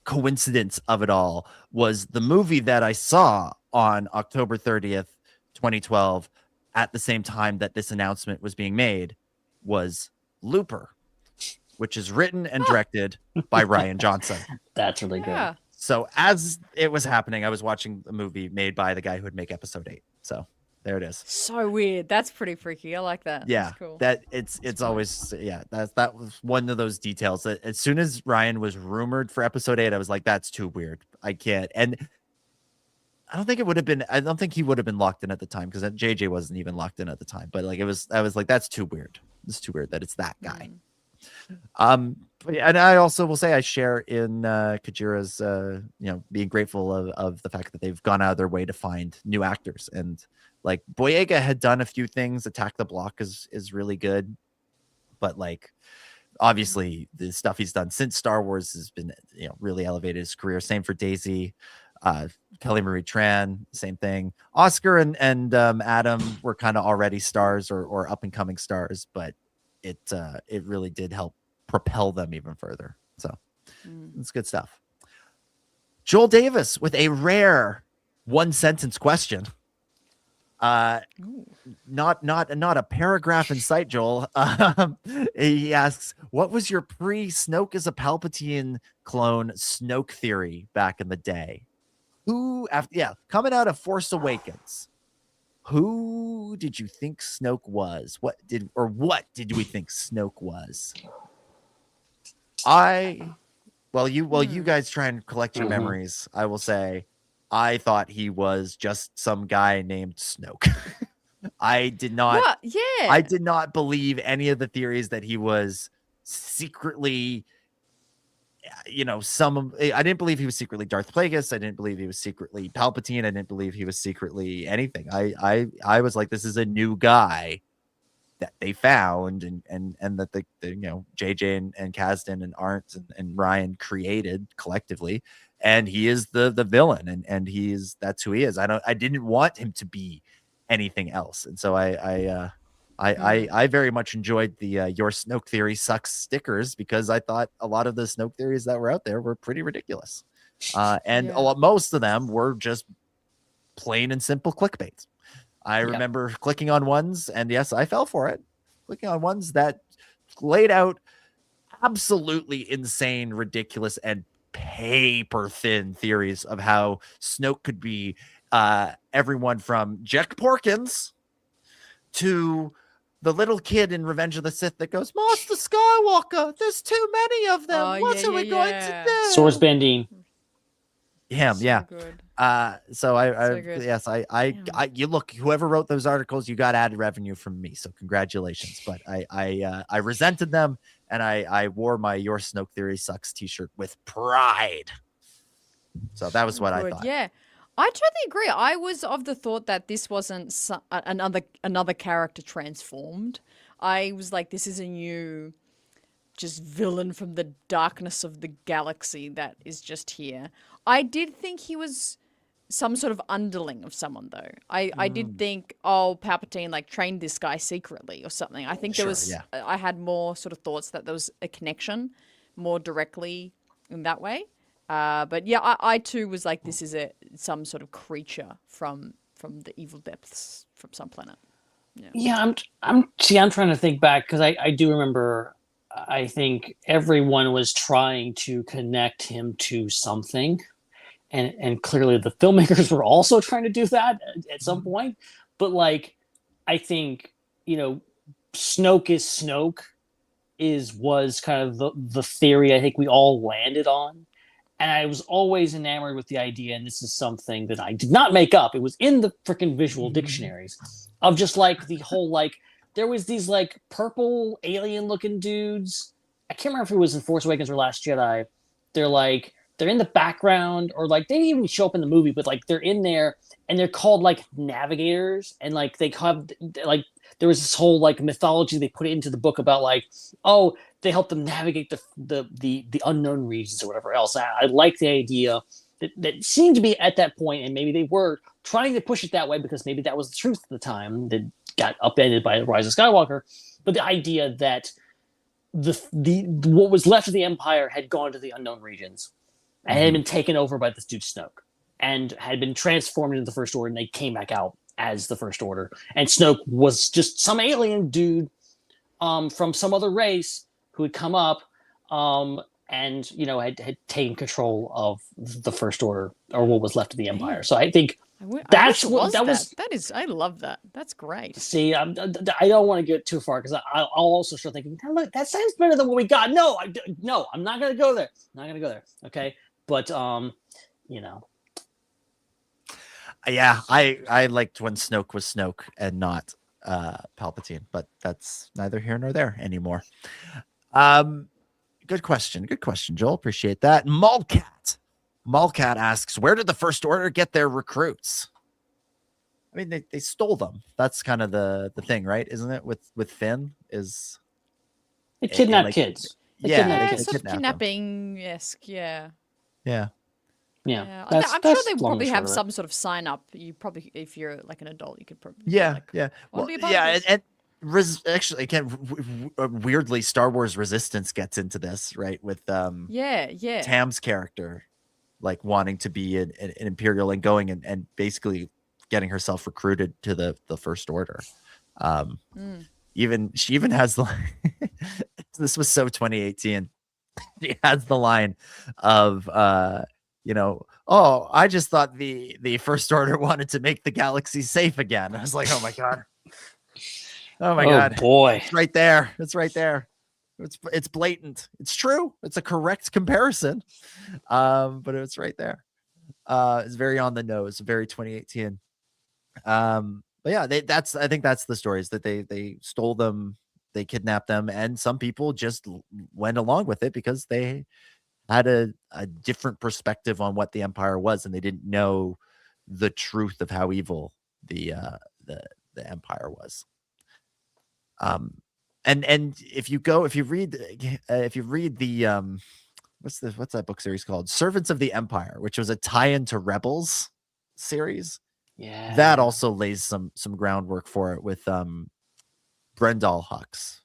S8: coincidence of it all was the movie that I saw on October 30th, 2012, at the same time that this announcement was being made, was Looper, which is written and directed by Rian Johnson.
S6: That's really good.
S8: So as it was happening, I was watching a movie made by the guy who would make episode 8. So there it is.
S12: So weird. That's pretty freaky. I like that.
S8: Yeah,
S12: that's cool.
S8: that it's always that was one of those details that as soon as Ryan was rumored for episode 8, I was like, that's too weird. I can't. And I don't think it would have been. I don't think he would have been locked in at the time because JJ wasn't even locked in at the time. But like I was like, that's too weird. It's too weird that it's that guy. And I also will say I share in Kajira's being grateful of the fact that they've gone out of their way to find new actors. And like Boyega had done a few things. Attack the Block is really good, but like obviously the stuff he's done since Star Wars has been really elevated his career. Same for Daisy, Kelly Marie Tran, same thing. Oscar and Adam were kind of already stars or up and coming stars, but it really did help propel them even further. So it's good stuff. Joel Davis with a rare one sentence question. Not a paragraph in sight, Joel. He asks, what was your pre-Snoke as a Palpatine clone Snoke theory back in the day? Coming out of Force Awakens, who did you think Snoke was? What did we think Snoke was? You guys try and collect your memories. I will say I thought he was just some guy named Snoke. I did not I did not believe any of the theories that he was secretly I didn't believe he was secretly Darth Plagueis. I didn't believe he was secretly Palpatine. I didn't believe he was secretly anything. I was like, this is a new guy that they found and that the JJ and Kasdan and Arndt and Ryan created collectively, and he is the villain and that's who he is. I didn't want him to be anything else, and so I very much enjoyed the your Snoke theory sucks stickers because I thought a lot of the Snoke theories that were out there were pretty ridiculous, most of them were just plain and simple clickbait. I remember clicking on ones, and yes, I fell for it. Clicking on ones that laid out absolutely insane, ridiculous, and paper thin theories of how Snoke could be everyone from Jack Porkins to the little kid in Revenge of the Sith that goes, Master Skywalker, there's too many of them. What are we going to do?
S6: Source Bandine.
S8: Him,
S12: Good.
S8: You look, whoever wrote those articles, you got added revenue from me, so congratulations. But I resented them, and I wore my Your Snoke Theory Sucks t-shirt with pride. So that was what I thought.
S12: Yeah, I totally agree. I was of the thought that this wasn't another character transformed. I was like, this is a new just villain from the darkness of the galaxy that is just here. I did think he was some sort of underling of someone, though. I did think, Palpatine like trained this guy secretly or something. I think I had more sort of thoughts that there was a connection more directly in that way. But yeah, I too was like, this is some sort of creature from the evil depths from some planet.
S6: Yeah, I'm trying to think back because I do remember. I think everyone was trying to connect him to something, and clearly the filmmakers were also trying to do that at some point. But like, I think Snoke is Snoke was kind of the theory I think we all landed on. And I was always enamored with the idea, and this is something that I did not make up. It was in the freaking visual dictionaries of just like the whole like. There was these like purple alien-looking dudes. I can't remember if it was in Force Awakens or Last Jedi. They're in the background, or like they didn't even show up in the movie, but like they're in there, and they're called like navigators, and like they have like there was this whole like mythology they put into the book about like they help them navigate the unknown regions or whatever else. I like the idea that seemed to be at that point, and maybe they were trying to push it that way because maybe that was the truth at the time that got upended by the Rise of Skywalker. but the idea that the what was left of the Empire had gone to the unknown regions and had been taken over by this dude Snoke, and had been transformed into the First Order, and they came back out as the First Order. And Snoke was just some alien dude from some other race who had come up and had taken control of the First Order, or what was left of the Empire. So I think I
S12: love that. That's great.
S6: See, I don't want to get too far, because I'll also start thinking, look, that sounds better than what we got. No, I'm not going to go there. Okay. But,
S8: Yeah, I liked when Snoke was Snoke and not Palpatine, but that's neither here nor there anymore. Good question, Joel. Appreciate that. Malcat asks, where did the First Order get their recruits? I mean, they stole them. That's kind of the thing, right? Isn't it? With Finn is
S6: they kidnap kids.
S12: Kidnapping-esque, yeah.
S8: Yeah.
S12: Yeah, I'm sure they probably have some sort of sign up. You probably, if you're like an adult, you could probably.
S8: Yeah.
S12: Well, yeah,
S8: and actually, again, weirdly, Star Wars Resistance gets into this, right? With Tam's character, like wanting to be an Imperial and going and basically getting herself recruited to the First Order. She even has the this was so 2018. She has the line of I just thought the First Order wanted to make the galaxy safe again. I was like, oh my god. Oh my god.
S6: Boy.
S8: It's right there. It's blatant. It's true. It's a correct comparison. But it's right there. It's very on the nose, very 2018. But yeah, I think that's the stories, that they stole them, they kidnapped them, and some people just went along with it because they had a different perspective on what the Empire was, and they didn't know the truth of how evil the Empire was. And if you read the what's that book series called? Servants of the Empire, which was a tie-in to Rebels series.
S6: Yeah.
S8: That also lays some groundwork for it with Brendol Hux.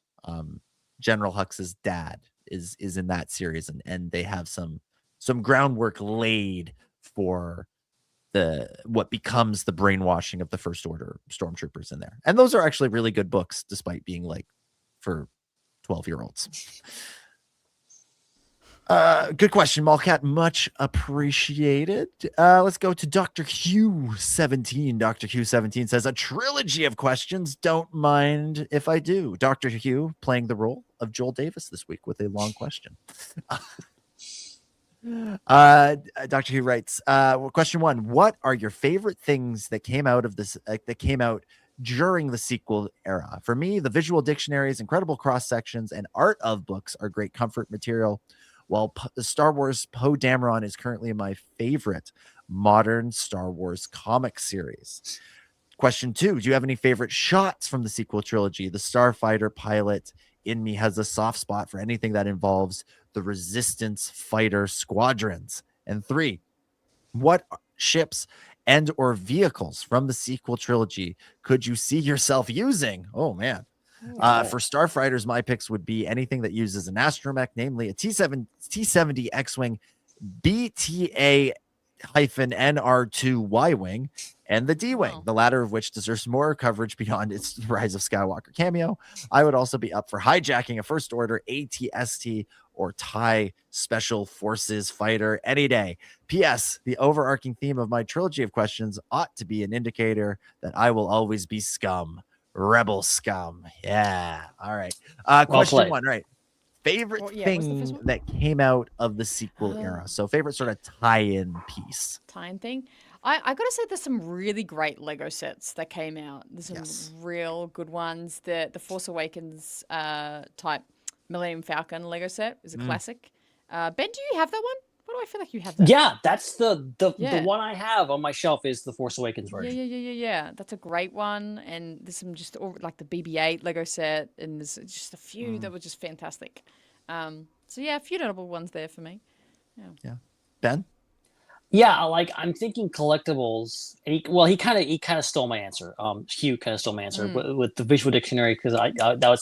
S8: General Hux's dad is in that series, and they have some groundwork laid for what becomes the brainwashing of the First Order stormtroopers in there. And those are actually really good books, despite being like for 12-year-olds. Good question, Malcat. Much appreciated. Let's go to Dr. Hugh 17. Dr. Hugh 17 says, a trilogy of questions. Don't mind if I do. Dr. Hugh playing the role of Joel Davis this week with a long question. Dr. Hugh writes, question 1, what are your favorite things that came out of this, that came out during the sequel era? For me, the visual dictionaries, incredible cross sections, and art of books are great comfort material, while the Star Wars Poe Dameron is currently my favorite modern Star Wars comic series. Question 2, do you have any favorite shots from the sequel trilogy? The Starfighter pilot in me has a soft spot for anything that involves the Resistance fighter squadrons. And 3, what ships and or vehicles from the sequel trilogy could you see yourself using? Oh man. For starfighters, my picks would be anything that uses an astromech, namely a T-70 X-Wing, BTA-NR2 Y-Wing, and the D-Wing, the latter of which deserves more coverage beyond its Rise of Skywalker cameo. I would also be up for hijacking a First Order AT-ST or TIE Special Forces fighter any day. P.S. The overarching theme of my trilogy of questions ought to be an indicator that I will always be scum. Rebel scum. Yeah. All right. Question 1, right? Favorite thing that came out of the sequel era. So favorite sort of tie-in piece.
S12: Tie-in thing. I gotta say, there's some really great Lego sets that came out. There's some real good ones. The Force Awakens type Millennium Falcon Lego set is a classic. Ben, do you have that one? Why do I feel like you have that?
S6: Yeah, that's the one I have on my shelf is the Force Awakens version.
S12: Yeah. That's a great one. And there's some just like the BB-8 Lego set, and there's just a few that were just fantastic. So yeah, a few notable ones there for me.
S8: Yeah. Ben?
S6: Yeah, like I'm thinking collectibles. And he kind of stole my answer. Hugh kind of stole my answer with the visual dictionary because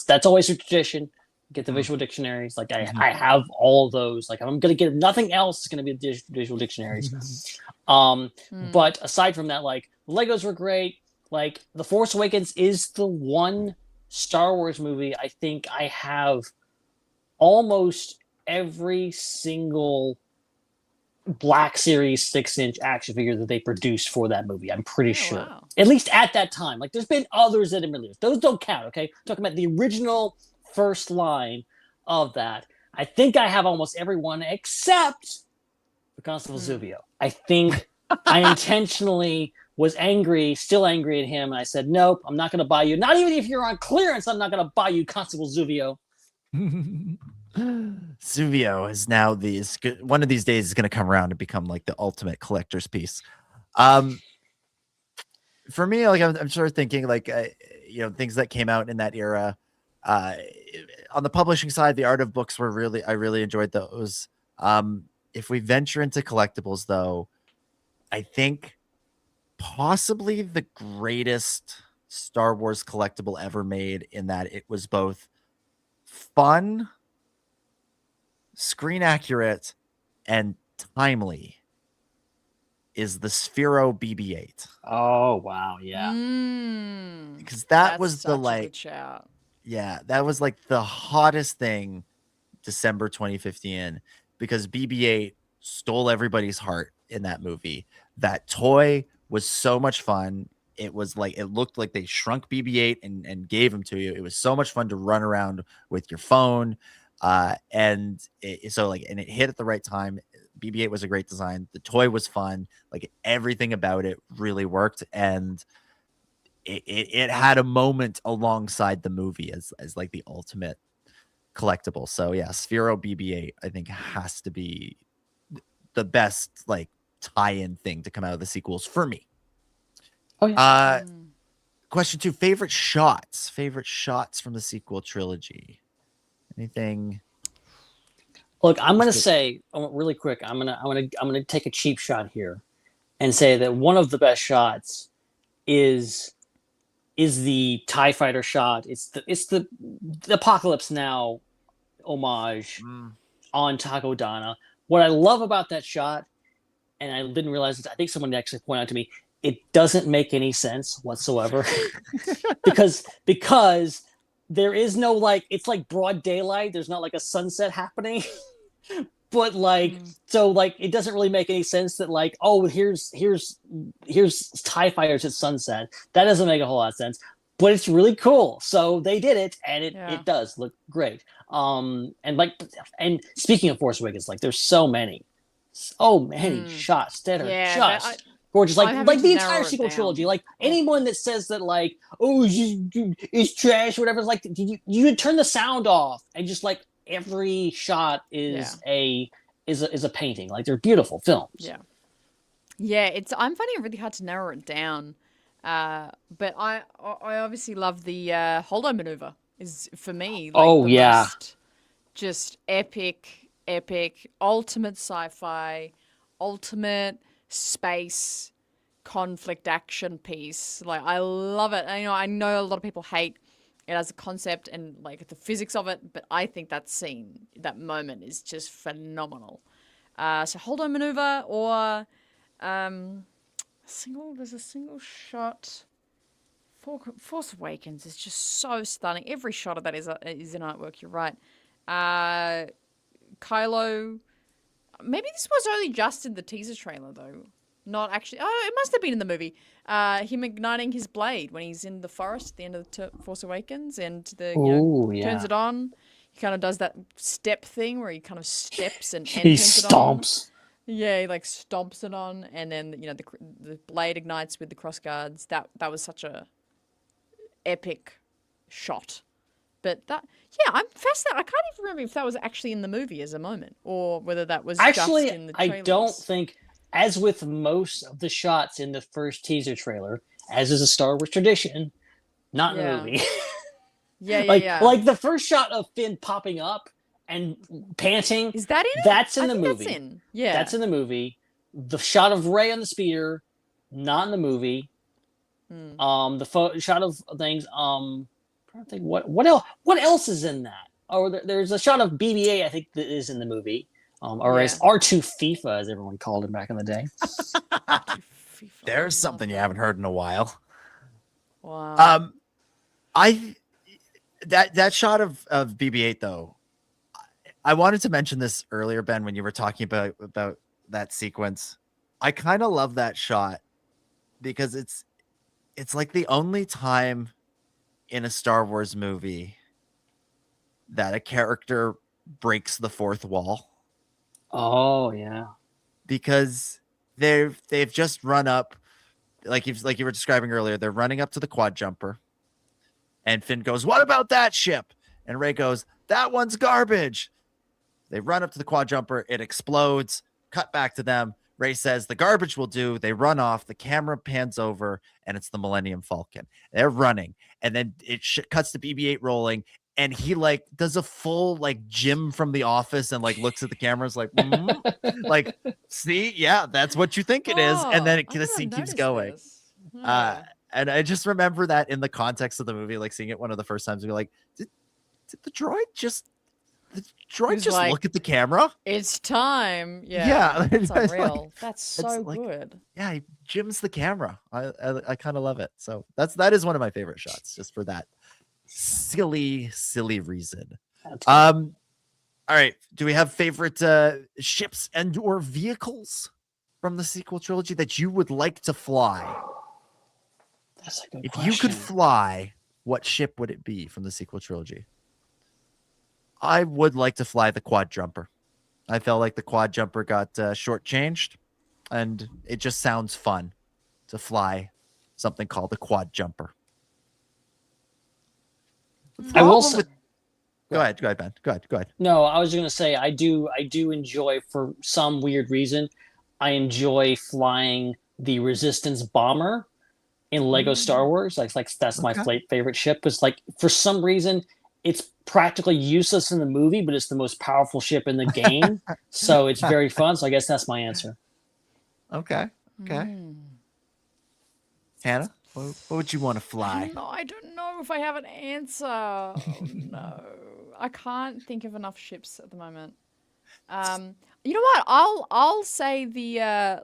S6: that's always a tradition. Get the visual dictionaries. Like I have all of those. Like I'm gonna get nothing else. It's gonna be the visual dictionaries. But aside from that, like Legos were great. Like The Force Awakens is the one Star Wars movie I think I have almost every single Black Series 6-inch action figure that they produced for that movie. I'm pretty sure.
S12: Wow.
S6: At least at that time. Like there's been others that have been released. Those don't count, okay? I'm talking about the original first line of that. I think I have almost every one except the Constable Zuvio. I think I intentionally was still angry at him, and I said, nope, I'm not going to buy you. Not even if you're on clearance, I'm not going to buy you Constable Zuvio.
S8: Zuvio is now one of these days is going to come around and become like the ultimate collector's piece. For me, like I'm sort of thinking like things that came out in that era. On the publishing side, the art of books I really enjoyed those. If we venture into collectibles, though, I think possibly the greatest Star Wars collectible ever made, in that it was both fun, screen accurate, and timely, is the Sphero BB-8.
S6: Oh wow, yeah.
S8: Because that was the that was like the hottest thing December 2015, because BB-8 stole everybody's heart in that movie. That toy was so much fun. It was like, it looked like they shrunk BB-8 and gave him to you. It was so much fun to run around with your phone. And it hit at the right time. BB-8 was a great design. The toy was fun. Like everything about it really worked. And it had a moment alongside the movie as like the ultimate collectible. So yeah, Sphero BB-8 I think has to be the best like tie-in thing to come out of the sequels for me.
S6: Oh yeah.
S8: Question 2: favorite shots from the sequel trilogy. Anything?
S6: Look, I'm gonna say really quick. I'm gonna take a cheap shot here, and say that one of the best shots is the TIE Fighter shot. It's the Apocalypse Now homage on Takodana. What I love about that shot, and I didn't realize it, I think someone actually pointed out to me, it doesn't make any sense whatsoever. because there is no like, it's like broad daylight. There's not like a sunset happening. But like, so like, it doesn't really make any sense that like, oh, here's TIE fighters at sunset. That doesn't make a whole lot of sense, but it's really cool. So they did it, and it does look great. And speaking of Force Awakens, like there's so many shots that are just gorgeous. Like the entire sequel trilogy. Like anyone that says that like, oh, it's trash or whatever, it's like you turn the sound off and just like, every shot is a painting. Like they're beautiful films. I'm finding it really hard to narrow it down, but I obviously love the holdo maneuver. Is for me most just epic ultimate sci-fi, ultimate space conflict action piece. Like I love it. I know a lot of people hate it as a concept and like the physics of it, but I think that moment is just phenomenal. So holdo maneuver or there's a single shot. Force Awakens is just so stunning. Every shot of that is in artwork. You're right. Kylo. Maybe this was only just in the teaser trailer though. Not actually. Oh, it must have been in the movie. Him igniting his blade when he's in the forest at the end of the Force Awakens, and turns it on. He kind of does that step thing where he kind of steps and he stomps.
S12: Yeah, he like stomps it on, and then the blade ignites with the cross guards. That was such a epic shot. But I'm fascinated. I can't even remember if that was actually in the movie as a moment, or whether that was just in the trailers. I don't think. As with most of the shots in the first teaser trailer, as is a Star Wars tradition, not in the movie. Like the first shot of Finn popping up and panting. Is that in it? That's in the movie. That's in the movie.
S6: the shot of Rey on the speeder, not in the movie. The shot of things. I'm trying to think what else. What else is in that? Oh, there's a shot of BB-8. I think that is in the movie. Or as R2 FIFA, as everyone called him back in the day.
S8: There's something you haven't heard in a while.
S12: Wow.
S8: That shot of BB-8 though. I wanted to mention this earlier, Ben, when you were talking about that sequence. I kind of love that shot because it's like the only time in a Star Wars movie that a character breaks the fourth wall.
S6: Oh yeah.
S8: Because they've just run up, like you were describing earlier, they're running up to the quad jumper. And Finn goes, "What about that ship?" And Rey goes, "That one's garbage." They run up to the quad jumper, it explodes, cut back to them. Rey says, "The garbage will do." They run off, the camera pans over, and it's the Millennium Falcon. They're running, and then it cuts to BB-8 rolling, and he like does a full like Jim from The Office and like looks at the cameras like, like, see, yeah, that's what you think it is. And then the scene keeps going. And I just remember that in the context of the movie, like seeing it one of the first times, we're like, did the droid just like, look at the camera?
S12: It's time.
S8: Yeah.
S12: That's unreal.
S8: Like,
S12: that's so
S8: like,
S12: good.
S8: Yeah, he jims the camera. I kind of love it. So that is one of my favorite shots, just for that silly reason. All right. Do we have favorite ships and or vehicles from the sequel trilogy that you would like to fly?
S6: That's a good
S8: If
S6: question.
S8: you could fly, what ship would it be from the sequel trilogy? I would like to fly the quad jumper. I felt like the quad jumper got shortchanged, and it just sounds fun to fly something called the quad jumper.
S6: I will say,
S8: Go ahead, Ben. Go ahead.
S6: No, I was going to say I do enjoy, for some weird reason, I enjoy flying the Resistance bomber in Lego Star Wars. Like that's my favorite ship. Because like for some reason it's practically useless in the movie, but it's the most powerful ship in the game. So it's very fun. So I guess that's my answer.
S8: Okay. Hannah, what would you want to fly?
S12: No, I don't know if I have an answer. Oh, no, I can't think of enough ships at the moment. You know what? I'll say the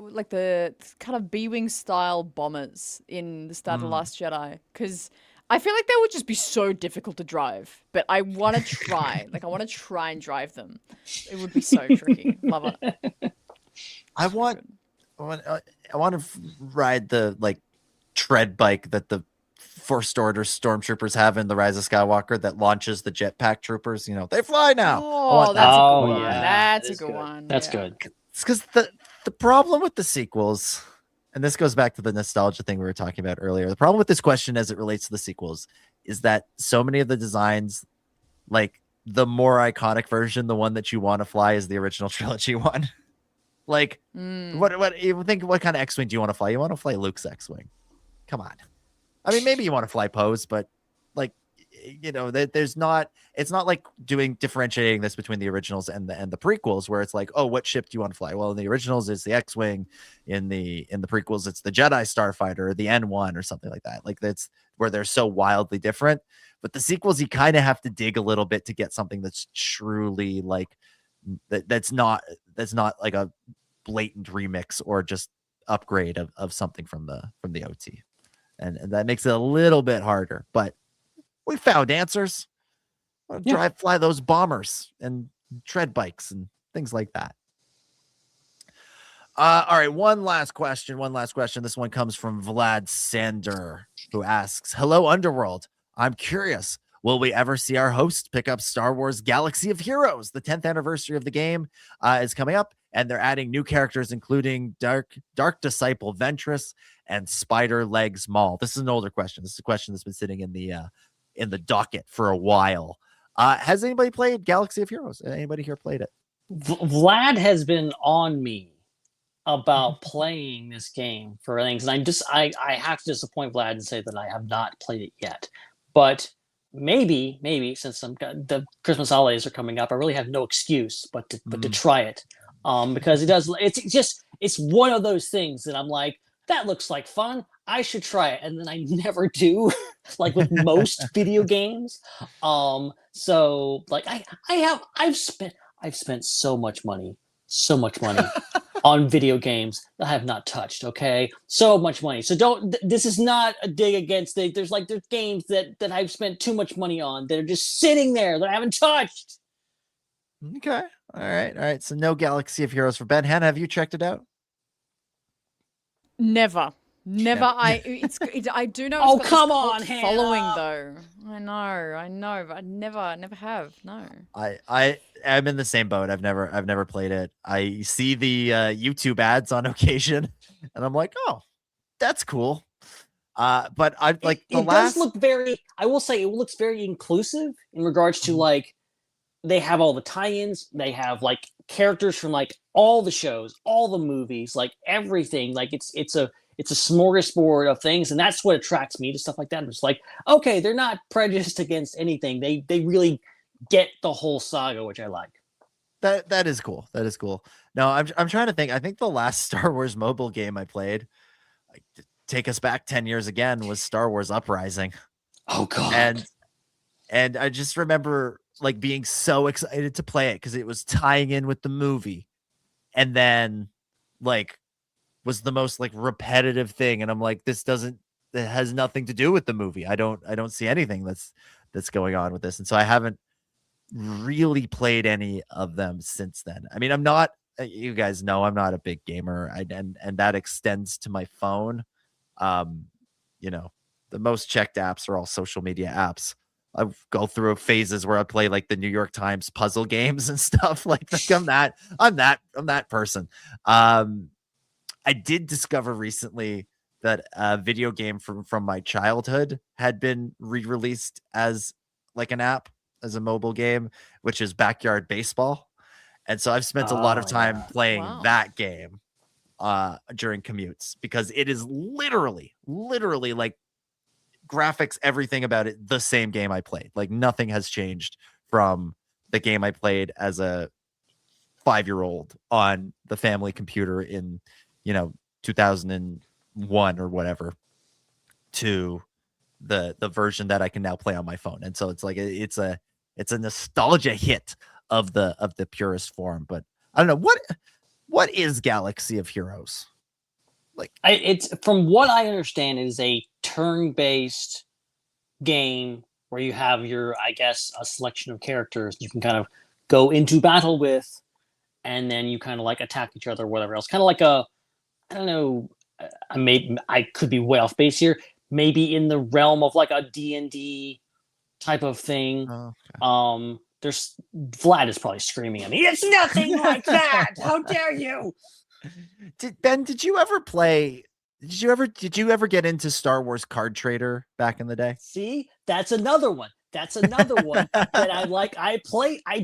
S12: like the kind of B-wing style bombers in the start of The Last Jedi, because I feel like they would just be so difficult to drive. But I want to try. I want to try and drive them. It would be so tricky. Love it.
S8: I want to ride the like tread bike that the First Order stormtroopers have in The Rise of Skywalker that launches the jetpack troopers. You know, they fly now.
S12: Oh, that's a good one. That's a good one.
S6: That's good.
S8: It's because the problem with the sequels, and this goes back to the nostalgia thing we were talking about earlier. The problem with this question as it relates to the sequels is that so many of the designs, like the more iconic version, the one that you want to fly is the original trilogy one. Like, what you think? What kind of X-wing do you want to fly? You want to fly Luke's X-wing? Come on. I mean, maybe you want to fly Poe's, but like, you know, it's not like differentiating this between the originals and the prequels, where it's like, oh, what ship do you want to fly? Well, in the originals, it's the X-wing. In the prequels, it's the Jedi Starfighter or the N1 or something like that. Like that's where they're so wildly different. But the sequels, you kind of have to dig a little bit to get something that's truly like that's not like a blatant remix or just upgrade of something from the OT. And that makes it a little bit harder, but we found answers. Fly those bombers and tread bikes and things like that. All right, one last question. This one comes from Vlad Sander, who asks, "Hello, Underworld. I'm curious, will we ever see our host pick up Star Wars Galaxy of Heroes? The 10th anniversary of the game is coming up, and they're adding new characters, including Dark Disciple Ventress and Spider Legs Maul." This is an older question. This is a question that's been sitting in the docket for a while. Has anybody played Galaxy of Heroes? Anybody here played it?
S6: Vlad has been on me about playing this game for things, and I have to disappoint Vlad and say that I have not played it yet. But maybe since the Christmas holidays are coming up, I really have no excuse but to try it. because it's one of those things that I'm like, that looks like fun. I should try it, and then I never do, like with most video games. So like I've spent so much money on video games that I have not touched. Okay, so much money. So this is not a dig against there's games that I've spent too much money on that are just sitting there that I haven't touched.
S8: Okay, all right. So no Galaxy of Heroes for Ben. Hannah, have you checked it out?
S12: Never. I do know.
S6: Oh,
S12: It's got
S6: come
S12: this
S6: on,
S12: cult following
S6: Hannah.
S12: though. I know, but I never have. No.
S8: I am in the same boat. I've never played it. I see the YouTube ads on occasion, and I'm like, oh, that's cool. But I like the last.
S6: Does look very. I will say it looks very inclusive in regards to like they have all the tie-ins. They have like characters from like all the shows, all the movies, like everything. Like it's a smorgasbord of things, and that's what attracts me to stuff like that. It's like, okay, they're not prejudiced against anything. They really get the whole saga, which I like.
S8: That is cool. That is cool. No, I'm trying to think. I think the last Star Wars mobile game I played, like, take us back 10 years again, was Star Wars Uprising.
S6: Oh god.
S8: And I just remember like being so excited to play it because it was tying in with the movie, and then like was the most like repetitive thing, and I'm like, it has nothing to do with the movie. I don't see anything that's going on with this, and so I haven't really played any of them since then. I mean, I'm not, you guys know I'm not a big gamer, and that extends to my phone. You know, the most checked apps are all social media apps. I go through phases where I play like the New York Times puzzle games and stuff like I'm that person. I did discover recently that a video game from my childhood had been re-released as like an app, as a mobile game, which is Backyard Baseball. And so I've spent a lot of time playing that game during commutes, because it is literally like graphics, everything about it, the same game I played. Like nothing has changed from the game I played as a 5-year-old on the family computer in 2001 or whatever to the version that I can now play on my phone. And so it's like it's a nostalgia hit of the purest form. But I don't know, what is Galaxy of Heroes? Like,
S6: it's, from what I understand, it is a turn-based game where you have your, I guess, a selection of characters you can kind of go into battle with, and then you kind of like attack each other or whatever else. Kind of like I don't know, I could be way off base here. Maybe in the realm of like a D&D type of thing. Okay. There's Vlad is probably screaming at me. It's nothing like that. How dare you?
S8: Did you ever get into Star Wars Card Trader back in the day?
S6: See, that's another one that I like. I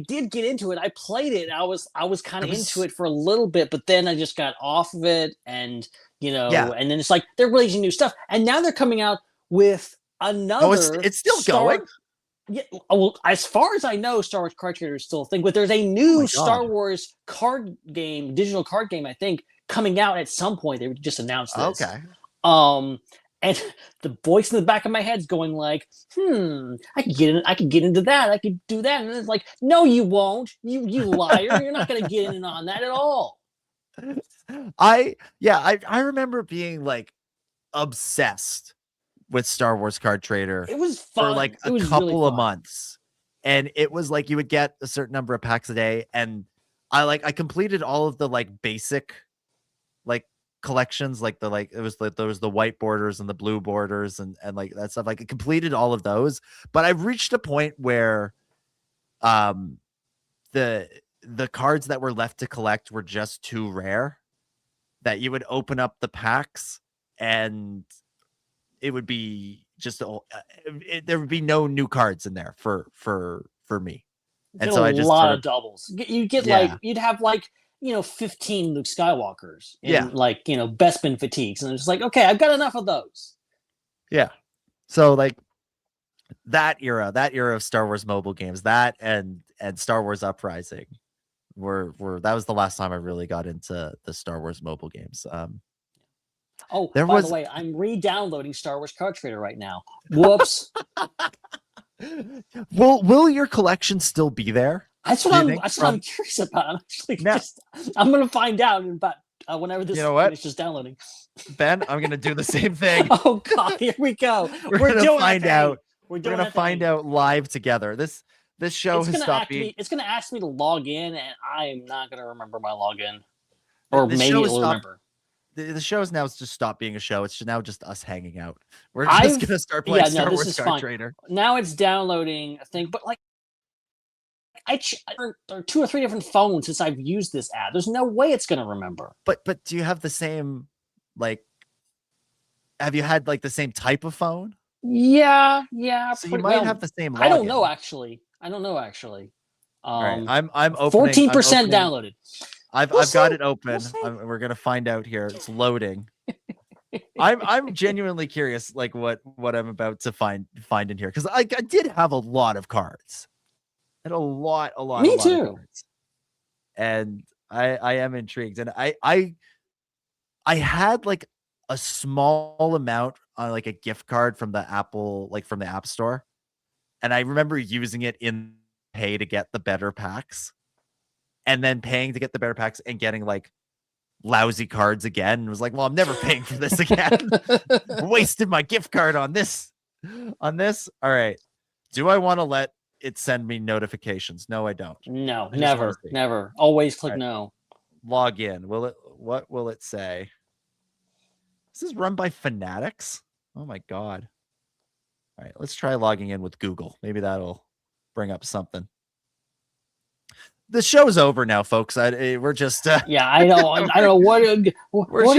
S6: did get into it. I played it. I was kind of into it for a little bit, but then I just got off of it, and and then it's like they're releasing new stuff, and now they're coming out with another.
S8: Oh, it's still going.
S6: Yeah, well, as far as I know, Star Wars Card Trader is still a thing, but there's a new Star Wars card game, digital card game, I think, coming out at some point. They just announced this.
S8: Okay.
S6: And the voice in the back of my head's going like, I could get into that. I could do that. And it's like, no, you won't. You liar. You're not going to get in on that at all.
S8: I remember being like obsessed with Star Wars Card Trader.
S6: It was fun.
S8: For like a couple of months. And it was like you would get a certain number of packs a day. And I completed all of the like basic like collections, like there was the white borders and the blue borders and like that stuff. Like I completed all of those, but I've reached a point where the cards that were left to collect were just too rare, that you would open up the packs and it would be just there would be no new cards in there for me. And so I just
S6: a lot of doubles. You get you'd have 15 Luke Skywalkers in Bespin fatigues, and it's like, okay, I've got enough of those.
S8: Yeah. So like that era of Star Wars mobile games, that and Star Wars Uprising, that was the last time I really got into the Star Wars mobile games.
S6: Oh,
S8: There
S6: by
S8: was-
S6: the way, I'm re-downloading Star Wars Card Trader right now. Whoops.
S8: Will your collection still be there?
S6: That's what I'm curious about. I'm actually I'm gonna find out in about whenever this finishes downloading.
S8: Ben, I'm gonna do the same thing.
S6: Oh God, here we go.
S8: We're gonna
S6: doing
S8: find
S6: that
S8: out.
S6: We're
S8: We're gonna find out live together. This show has stopped being.
S6: It's gonna ask me to log in, and I am not gonna remember my login, or
S8: This
S6: maybe
S8: show has
S6: it'll
S8: stopped-
S6: remember.
S8: The show is now just stopped being a show. It's now just us hanging out. We're just gonna start playing Star Wars Card Trader.
S6: Now it's downloading a thing, but like there are 2 or 3 different phones since I've used this app. There's no way it's gonna remember.
S8: But do you have the same like? Have you had like the same type of phone?
S6: Yeah.
S8: So you might have the same.
S6: I don't know actually.
S8: All right, I'm opening.
S6: 14% downloaded.
S8: I've got it open. We're gonna find out here. It's loading. I'm genuinely curious, like what I'm about to find in here, because I did have a lot of cards. I had a lot.
S6: Me
S8: of
S6: too.
S8: cards. And I am intrigued, and I had like a small amount on like a gift card from the Apple, like from the App Store, and I remember using it in pay to get the better packs. And then paying to get the better packs and getting like lousy cards again. And was like, well, I'm never paying for this again. Wasted my gift card on this. All right. Do I want to let it send me notifications? No, I don't.
S6: No, never. Always click no.
S8: Log in. What will it say? This is run by Fanatics. Oh my God. All right. Let's try logging in with Google. Maybe that'll bring up something. The show's over now, folks. We're just
S6: yeah, I know. I don't know what are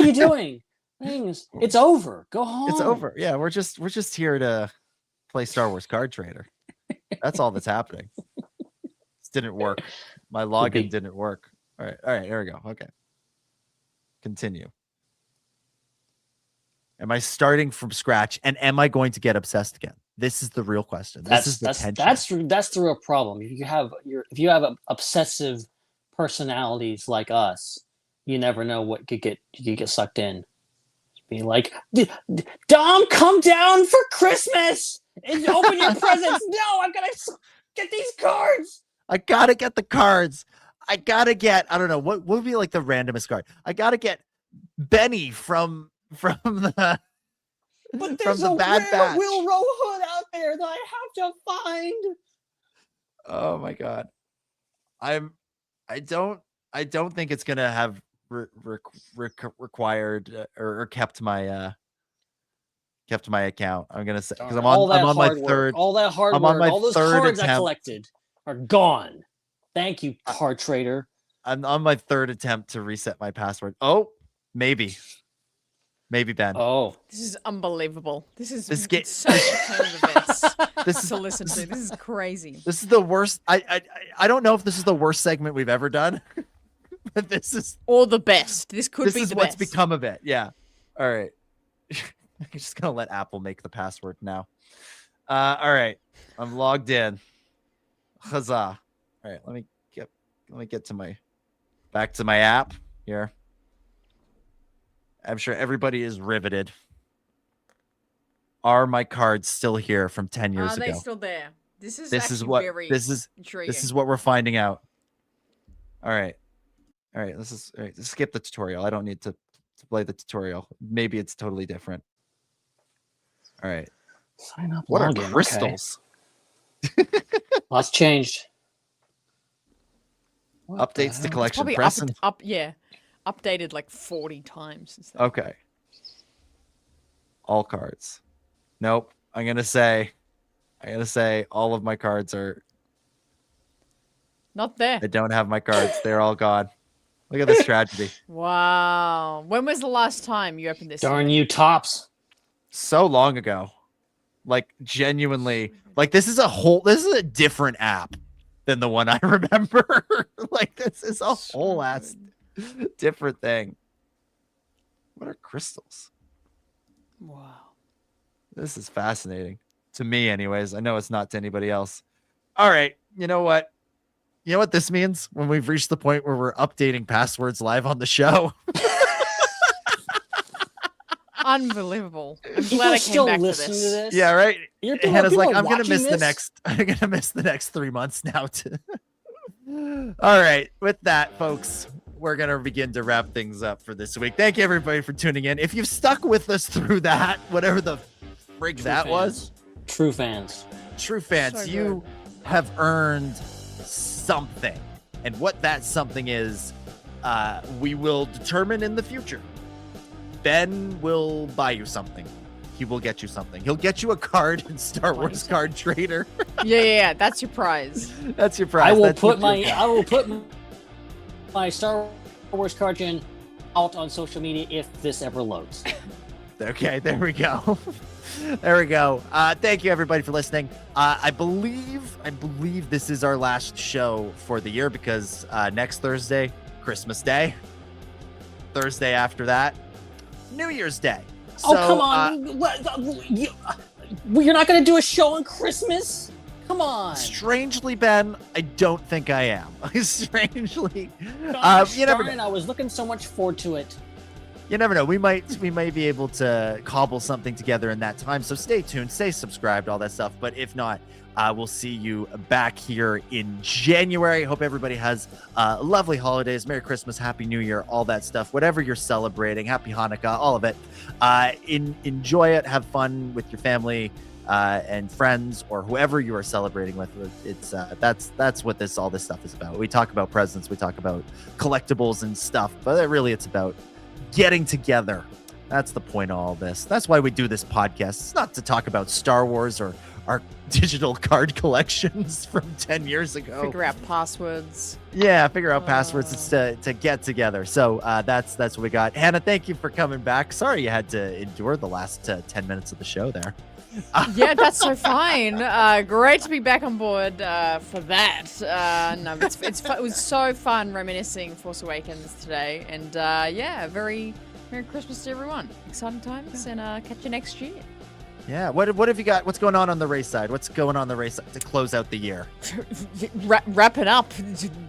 S6: you doing? It's over. Go home.
S8: It's over. Yeah, we're just here to play Star Wars Card Trader. That's all that's happening. This didn't work. My login didn't work. All right, there we go. Okay. Continue. Am I starting from scratch, and am I going to get obsessed again? This is the real question. That's
S6: the real problem. If you have obsessive personalities like us, you never know what you get sucked in. Being like, Dom, come down for Christmas and open your presents. No, I've got to get these cards.
S8: I gotta get the cards. I don't know what would be like the randomest card. I gotta get Benny from the.
S6: But there's a
S8: Bad
S6: rare
S8: Batch.
S6: Will Row Hood out there that I have to find.
S8: Oh my God. I don't think it's gonna have required or kept my account. I'm gonna say because I'm on my third.
S6: All that hard
S8: I'm
S6: work.
S8: on my
S6: All those
S8: third
S6: cards I
S8: attempt.
S6: collected are gone. Thank you, Card Trader.
S8: I'm on my third attempt to reset my password. Oh, maybe Ben.
S6: Oh,
S12: this is unbelievable. This is
S8: This game.
S12: such a turn of events to listen to. This is crazy.
S8: This is the worst. I don't know if this is the worst segment we've ever done, but this is
S12: or the best. This could be the best.
S8: What's become of it. Yeah. All right. I'm just gonna let Apple make the password now. All right. I'm logged in. Huzzah! All right. Let me get to back to my app here. I'm sure everybody is riveted. Are my cards still here from 10 years ago?
S12: Are they still there? This is
S8: intriguing. This is what we're finding out. All right. Let's skip the tutorial. I don't need to play the tutorial. Maybe it's totally different. All right.
S6: Sign up.
S8: What are
S6: login,
S8: crystals?
S6: Okay. Lots changed.
S8: Updates to collection.
S12: Probably
S8: Press
S12: updated like 40 times. Since then.
S8: Okay. All cards. Nope. I'm gonna say all of my cards are
S12: not there.
S8: I don't have my cards. They're all gone. Look at this tragedy.
S12: Wow. When was the last time you opened this?
S6: Darn you, Tops.
S8: So long ago. Like genuinely. Like this is a different app than the one I remember. Like this is a whole ass different thing. What are crystals?
S6: Wow.
S8: This is fascinating to me anyways. I know it's not to anybody else. All right, you know what? You know what this means? When we've reached the point where we're updating passwords live on the show.
S12: Unbelievable. I'm glad I came back to this.
S8: Yeah, right. Hannah's like, I'm gonna miss
S12: the
S8: next 3 months now. All right. With that, folks, we're gonna begin to wrap things up for this week. Thank you everybody for tuning in. If you've stuck with us through that, whatever the frig that was.
S6: True fans.
S8: So you have earned something. And what that something is, we will determine in the future. Ben will buy you something. He will get you something. He'll get you a card in Star Wars Card Trader.
S12: Yeah. That's your prize.
S8: That's your prize.
S6: I will put my Star Wars card in out on social media if this ever loads.
S8: Okay, there we go. There we go. Thank you everybody for listening. I believe this is our last show for the year because next Thursday, Christmas Day. Thursday after that, New Year's Day. So,
S6: come on. You're not going to do a show on Christmas? Come on.
S8: Strangely, Ben, I don't think I am. Strangely.
S6: You never know. I was looking so much forward to it.
S8: You never know. We might be able to cobble something together in that time. So stay tuned, stay subscribed, all that stuff. But if not, we'll see you back here in January. Hope everybody has lovely holidays. Merry Christmas, Happy New Year, all that stuff. Whatever you're celebrating, Happy Hanukkah, all of it. Enjoy it. Have fun with your family and friends or whoever you are celebrating with. It's that's what all this stuff is about. We talk about presents, we talk about collectibles and stuff, but really it's about getting together. That's the point of all this. That's why we do this podcast. It's not to talk about Star Wars or our digital card collections from 10 years ago.
S12: Figure out passwords.
S8: Yeah, figure out passwords. It's to get together. So that's what we got. Hannah, thank you for coming back. Sorry you had to endure the last 10 minutes of the show there.
S12: Yeah, that's so fine. Great to be back on board for that. No, it was so fun reminiscing Force Awakens today. And yeah, very Merry Christmas to everyone. Exciting times, and catch you next year.
S8: Yeah, what have you got? What's going on the Raeside? What's going on the Raeside to close out the year?
S12: Wrap it up.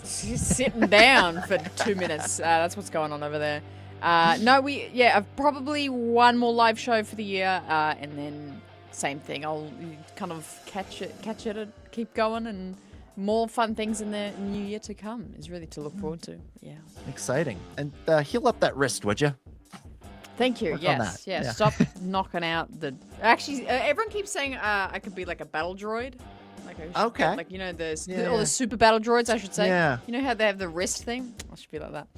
S12: Sitting down for 2 minutes. That's what's going on over there. I've probably one more live show for the year, and then same thing. I'll kind of catch it, and keep going, and more fun things in the new year to come is really to look forward to. Yeah,
S8: exciting. And heal up that wrist, would you?
S12: Thank you.
S8: Work
S12: Yes.
S8: Yeah.
S12: Stop knocking out the. Actually, everyone keeps saying I could be like a battle droid.
S8: Okay.
S12: Like the super battle droids, I should say.
S8: Yeah.
S12: You know how they have the wrist thing? I should be like that.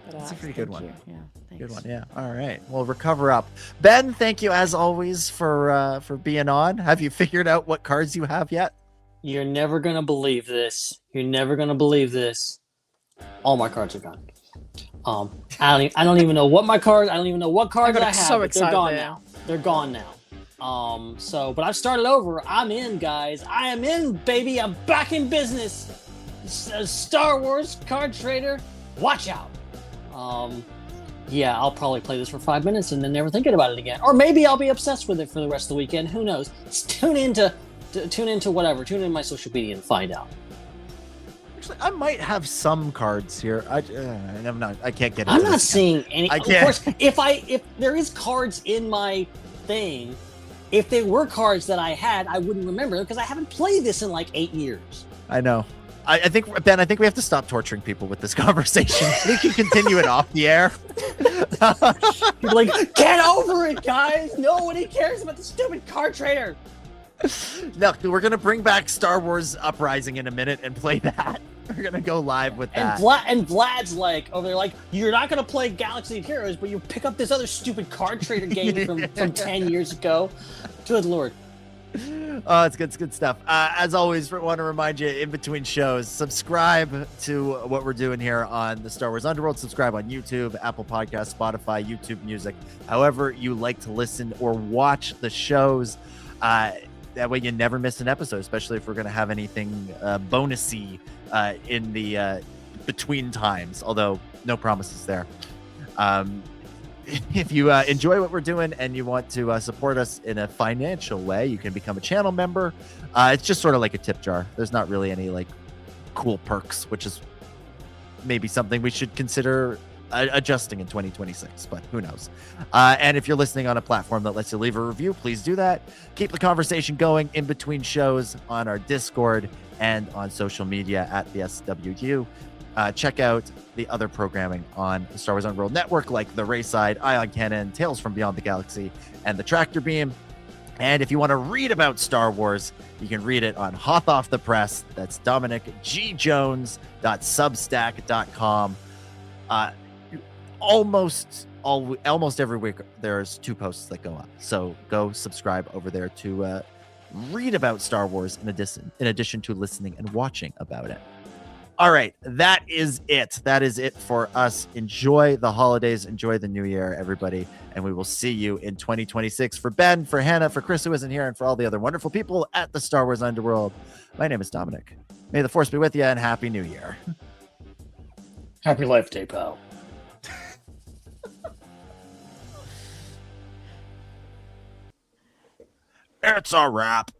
S12: But,
S8: that's a pretty good one.
S12: Yeah. Thanks.
S8: Good one. Yeah. All right. Well, recover up. Ben, thank you as always for being on. Have you figured out what cards you have yet?
S6: You're never gonna believe this. All my cards are gone. I don't even know what my cards. I don't even know what cards I have.
S12: So
S6: but they're gone now. They're gone now. But I've started over. I'm in, guys. I am in, baby. I'm back in business. Star Wars Card Trader. Watch out. Yeah, I'll probably play this for 5 minutes and then never thinking about it again. Or maybe I'll be obsessed with it for the rest of the weekend. Who knows? Just tune into whatever. Tune in my social media and find out.
S8: Actually, I might have some cards here. I can't get it.
S6: I'm not seeing any.
S8: I can't.
S6: Of course, if there is cards in my thing, if they were cards that I had, I wouldn't remember them because I haven't played this in like 8 years.
S8: I know. I think, Ben, we have to stop torturing people with this conversation. We can continue it off the air.
S6: You're like, get over it, guys. Nobody cares about the stupid card trader.
S8: Look, we're going to bring back Star Wars Uprising in a minute and play that. We're going to go live with that.
S6: And Vlad's like, over there, like, you're not going to play Galaxy of Heroes, but you pick up this other stupid card trader game from 10 years ago. Good Lord.
S8: Oh, it's good stuff. As always, want to remind you, in between shows, subscribe to what we're doing here on the Star Wars Underworld. Subscribe on YouTube, Apple Podcasts, Spotify, YouTube Music, however you like to listen or watch the shows. That way you never miss an episode, especially if we're going to have anything bonusy in the between times, although no promises there. If you enjoy what we're doing and you want to support us in a financial way, you can become a channel member. It's just sort of like a tip jar. There's not really any like cool perks, which is maybe something we should consider adjusting in 2026, but who knows. And if you're listening on a platform that lets you leave a review, please do that. Keep the conversation going in between shows on our Discord and on social media at the SWU. Check out the other programming on the Star Wars Underworld Network, like the Raeside, Ion Cannon, Tales from Beyond the Galaxy, and the Tractor Beam. And if you want to read about Star Wars, you can read it on Hot Off the Press. That's DominicGJones.substack.com. Almost every week there's 2 posts that go up. So go subscribe over there to read about Star Wars in addition to listening and watching about it. All right, that is it. That is it for us. Enjoy the holidays. Enjoy the new year, everybody. And we will see you in 2026. For Ben, for Hannah, for Chris, who isn't here, and for all the other wonderful people at the Star Wars Underworld, my name is Dominic. May the Force be with you, and Happy New Year.
S6: Happy Life Day, pal.
S8: It's a wrap.